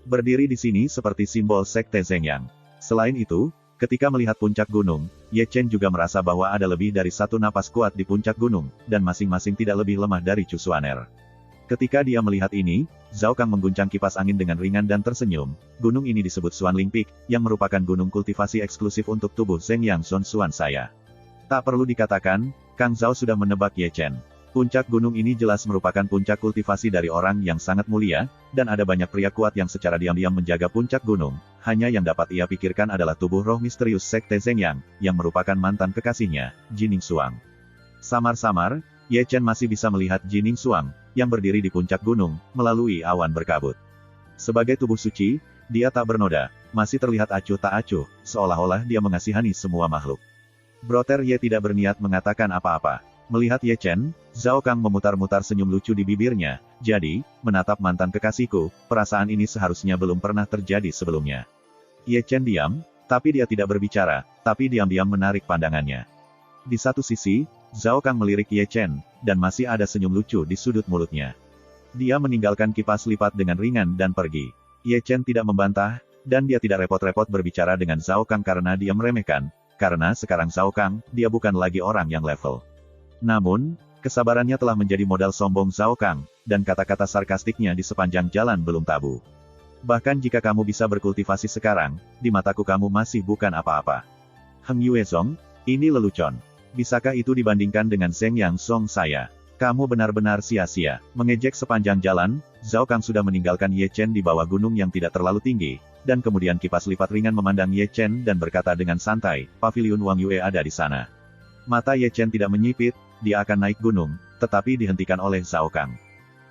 Berdiri di sini seperti simbol Sekte Zeng Yang. Selain itu, ketika melihat puncak gunung, Ye Chen juga merasa bahwa ada lebih dari 1 napas kuat di puncak gunung, dan masing-masing tidak lebih lemah dari Chu Xuaner. Ketika dia melihat ini, Zhao Kang mengguncang kipas angin dengan ringan dan tersenyum. Gunung ini disebut Xuanling Peak, yang merupakan gunung kultivasi eksklusif untuk tubuh Zeng Yang Son Xuan saya. Tak perlu dikatakan, Kang Zhao sudah menebak Ye Chen. Puncak gunung ini jelas merupakan puncak kultivasi dari orang yang sangat mulia, dan ada banyak pria kuat yang secara diam-diam menjaga puncak gunung. Hanya yang dapat ia pikirkan adalah tubuh roh misterius Sekte Zeng Yang, yang merupakan mantan kekasihnya, Jining Xuang. Samar-samar, Ye Chen masih bisa melihat Jining Xuang, yang berdiri di puncak gunung, melalui awan berkabut. Sebagai tubuh suci, dia tak bernoda, masih terlihat acuh tak acuh, seolah-olah dia mengasihani semua makhluk. Brother Ye tidak berniat mengatakan apa-apa. Melihat Ye Chen, Zhao Kang memutar-mutar senyum lucu di bibirnya, jadi, menatap mantan kekasihku, perasaan ini seharusnya belum pernah terjadi sebelumnya. Ye Chen diam, tapi dia tidak berbicara, tapi diam-diam menarik pandangannya. Di satu sisi, Zhao Kang melirik Ye Chen, dan masih ada senyum lucu di sudut mulutnya. Dia meninggalkan kipas lipat dengan ringan dan pergi. Ye Chen tidak membantah, dan dia tidak repot-repot berbicara dengan Zhao Kang karena dia meremehkan, karena sekarang Zhao Kang, dia bukan lagi orang yang level. Namun, Kesabarannya telah menjadi modal sombong Zhao Kang, dan kata-kata sarkastiknya di sepanjang jalan belum tabu. Bahkan jika kamu bisa berkultivasi sekarang, di mataku kamu masih bukan apa-apa. Heng Yuezong, ini lelucon. Bisakah itu dibandingkan dengan Zheng Yang Song saya? Kamu benar-benar sia-sia. Mengejek sepanjang jalan, Zhao Kang sudah meninggalkan Ye Chen di bawah gunung yang tidak terlalu tinggi, dan kemudian kipas lipat ringan memandang Ye Chen dan berkata dengan santai, paviliun Wang Yue ada di sana. Mata Ye Chen tidak menyipit, dia akan naik gunung, tetapi dihentikan oleh Zhao Kang.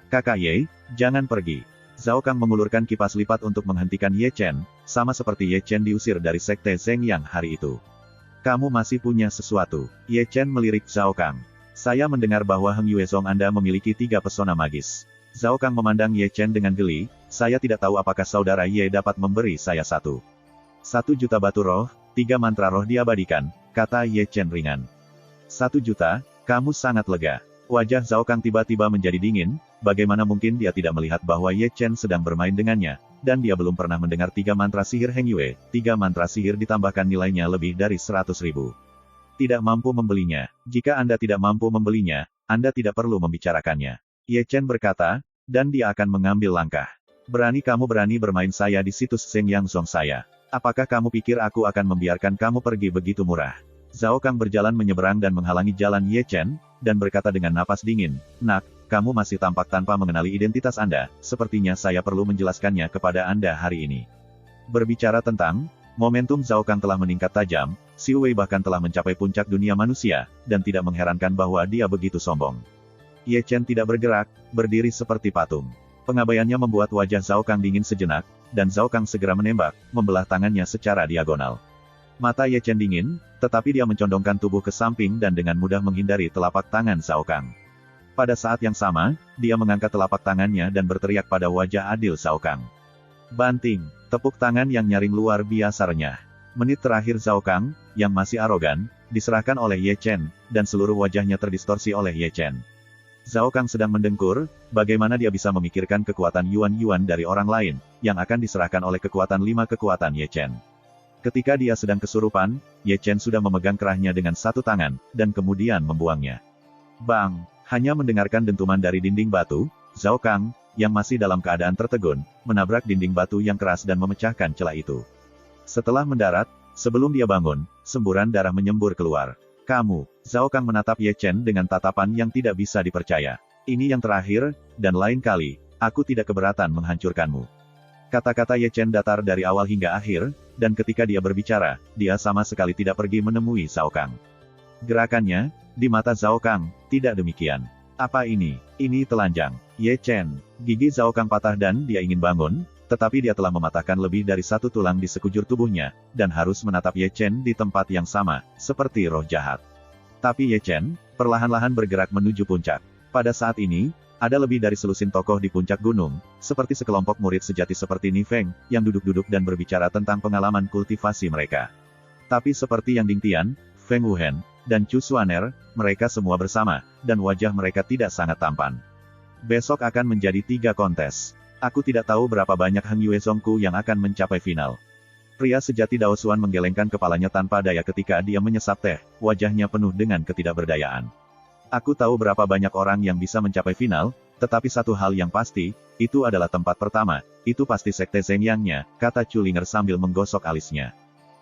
Kakak Ye, jangan pergi. Zhao Kang mengulurkan kipas lipat untuk menghentikan Ye Chen, sama seperti Ye Chen diusir dari sekte Zheng Yang hari itu. Kamu masih punya sesuatu. Ye Chen melirik Zhao Kang. Saya mendengar bahwa Heng Yuezong Anda memiliki 3 pesona magis. Zhao Kang memandang Ye Chen dengan geli, saya tidak tahu apakah saudara Ye dapat memberi saya 1 juta batu roh, 3 mantra roh diabadikan, kata Ye Chen ringan. 1 juta, kamu sangat lega. Wajah Zhao Kang tiba-tiba menjadi dingin, bagaimana mungkin dia tidak melihat bahwa Ye Chen sedang bermain dengannya, dan dia belum pernah mendengar 3 mantra sihir Heng Yue, 3 mantra sihir ditambahkan nilainya lebih dari 100.000. Tidak mampu membelinya. Jika Anda tidak mampu membelinya, Anda tidak perlu membicarakannya. Ye Chen berkata, dan dia akan mengambil langkah. Berani bermain saya di situs Zheng Yang Song saya. Apakah kamu pikir aku akan membiarkan kamu pergi begitu murah? Zhao Kang berjalan menyeberang dan menghalangi jalan Ye Chen, dan berkata dengan napas dingin, nak, kamu masih tampak tanpa mengenali identitas Anda, sepertinya saya perlu menjelaskannya kepada Anda hari ini. Berbicara tentang, momentum Zhao Kang telah meningkat tajam, Xiu Wei bahkan telah mencapai puncak dunia manusia, dan tidak mengherankan bahwa dia begitu sombong. Ye Chen tidak bergerak, berdiri seperti patung. Pengabaiannya membuat wajah Zhao Kang dingin sejenak, dan Zhao Kang segera menembak, membelah tangannya secara diagonal. Mata Ye Chen dingin, tetapi dia mencondongkan tubuh ke samping dan dengan mudah menghindari telapak tangan Zhao Kang. Pada saat yang sama, dia mengangkat telapak tangannya dan berteriak pada wajah adil Zhao Kang. Banting, tepuk tangan yang nyaring luar biasa renyah. Menit terakhir Zhao Kang, yang masih arogan, diserahkan oleh Ye Chen, dan seluruh wajahnya terdistorsi oleh Ye Chen. Zhao Kang sedang mendengkur, bagaimana dia bisa memikirkan kekuatan Yuan dari orang lain, yang akan diserahkan oleh kekuatan 5 kekuatan Ye Chen. Ketika dia sedang kesurupan, Ye Chen sudah memegang kerahnya dengan 1 tangan, dan kemudian membuangnya. Bang! Hanya mendengarkan dentuman dari dinding batu, Zhao Kang, yang masih dalam keadaan tertegun, menabrak dinding batu yang keras dan memecahkan celah itu. Setelah mendarat, sebelum dia bangun, semburan darah menyembur keluar. Kamu, Zhao Kang menatap Ye Chen dengan tatapan yang tidak bisa dipercaya. Ini yang terakhir, dan lain kali, aku tidak keberatan menghancurkanmu. Kata-kata Ye Chen datar dari awal hingga akhir, dan ketika dia berbicara, dia sama sekali tidak pergi menemui Zhao Kang. Gerakannya, di mata Zhao Kang, tidak demikian. Apa ini? Ini telanjang. Ye Chen. Gigi Zhao Kang patah dan dia ingin bangun, tetapi dia telah mematahkan lebih dari 1 tulang di sekujur tubuhnya, dan harus menatap Ye Chen di tempat yang sama, seperti roh jahat. Tapi Ye Chen, perlahan-lahan bergerak menuju puncak. Pada saat ini, ada lebih dari selusin tokoh di puncak gunung, seperti sekelompok murid sejati seperti Ni Feng, yang duduk-duduk dan berbicara tentang pengalaman kultivasi mereka. Tapi seperti yang Ding Tian, Feng Wuhen, dan Chu Xuaner, mereka semua bersama, dan wajah mereka tidak sangat tampan. Besok akan menjadi 3 kontes. Aku tidak tahu berapa banyak Heng Yuezongku yang akan mencapai final. Pria sejati Dao Xuan menggelengkan kepalanya tanpa daya ketika dia menyesap teh, wajahnya penuh dengan ketidakberdayaan. Aku tahu berapa banyak orang yang bisa mencapai final, tetapi satu hal yang pasti, itu adalah tempat pertama, itu pasti sekte Zheng Yang-nya, kata Chu Linger sambil menggosok alisnya.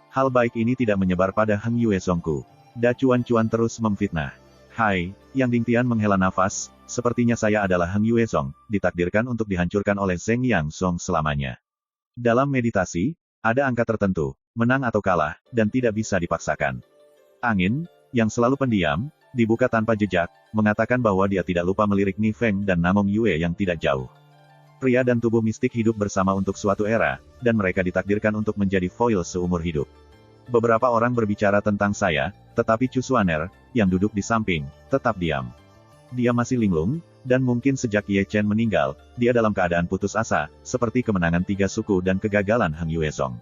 Hal baik ini tidak menyebar pada Heng Yuezongku. Da Cuan-Cuan terus memfitnah. Hai, Yang Ding Tian menghela nafas, sepertinya saya adalah Heng Yuezong, ditakdirkan untuk dihancurkan oleh Zheng Yang Song selamanya. Dalam meditasi, ada angka tertentu, menang atau kalah, dan tidak bisa dipaksakan. Angin, yang selalu pendiam, dibuka tanpa jejak, mengatakan bahwa dia tidak lupa melirik Ni Feng dan Namong Yue yang tidak jauh. Pria dan tubuh mistik hidup bersama untuk suatu era, dan mereka ditakdirkan untuk menjadi foil seumur hidup. Beberapa orang berbicara tentang saya, tetapi Chu Xuaner, yang duduk di samping, tetap diam. Dia masih linglung, dan mungkin sejak Ye Chen meninggal, dia dalam keadaan putus asa, seperti kemenangan 3 suku dan kegagalan Heng Yuezong.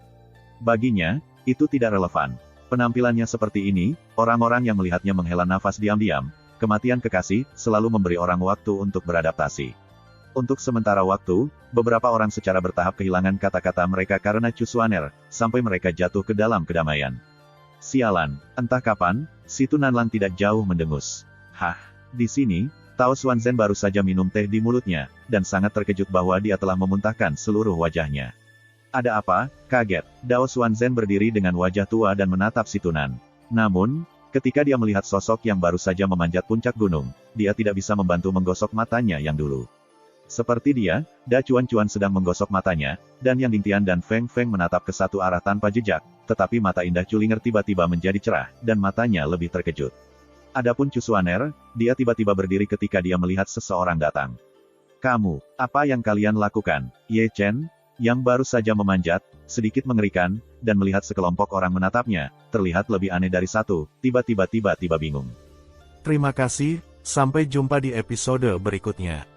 Baginya, itu tidak relevan. Penampilannya seperti ini, orang-orang yang melihatnya menghela nafas diam-diam, kematian kekasih, selalu memberi orang waktu untuk beradaptasi. Untuk sementara waktu, beberapa orang secara bertahap kehilangan kata-kata mereka karena Chu Xuaner, sampai mereka jatuh ke dalam kedamaian. Sialan, entah kapan, si Tunanlang tidak jauh mendengus. Hah, Di sini, Tao Xuanzhen baru saja minum teh di mulutnya, dan sangat terkejut bahwa dia telah memuntahkan seluruh wajahnya. Ada apa? Kaget. Dao Xuanzhen berdiri dengan wajah tua dan menatap si Tunan. Namun, ketika dia melihat sosok yang baru saja memanjat puncak gunung, dia tidak bisa membantu menggosok matanya yang dulu. Seperti dia, Da Cuan-Cuan sedang menggosok matanya, dan Yang Dingtian dan Feng Feng menatap ke satu arah tanpa jejak, tetapi mata indah Culinger tiba-tiba menjadi cerah, dan matanya lebih terkejut. Adapun Chu Xuaner, dia tiba-tiba berdiri ketika dia melihat seseorang datang. Kamu, apa yang kalian lakukan? Ye Chen, yang baru saja memanjat, sedikit mengerikan, dan melihat sekelompok orang menatapnya, terlihat lebih aneh dari satu, tiba-tiba bingung. Terima kasih, sampai jumpa di episode berikutnya.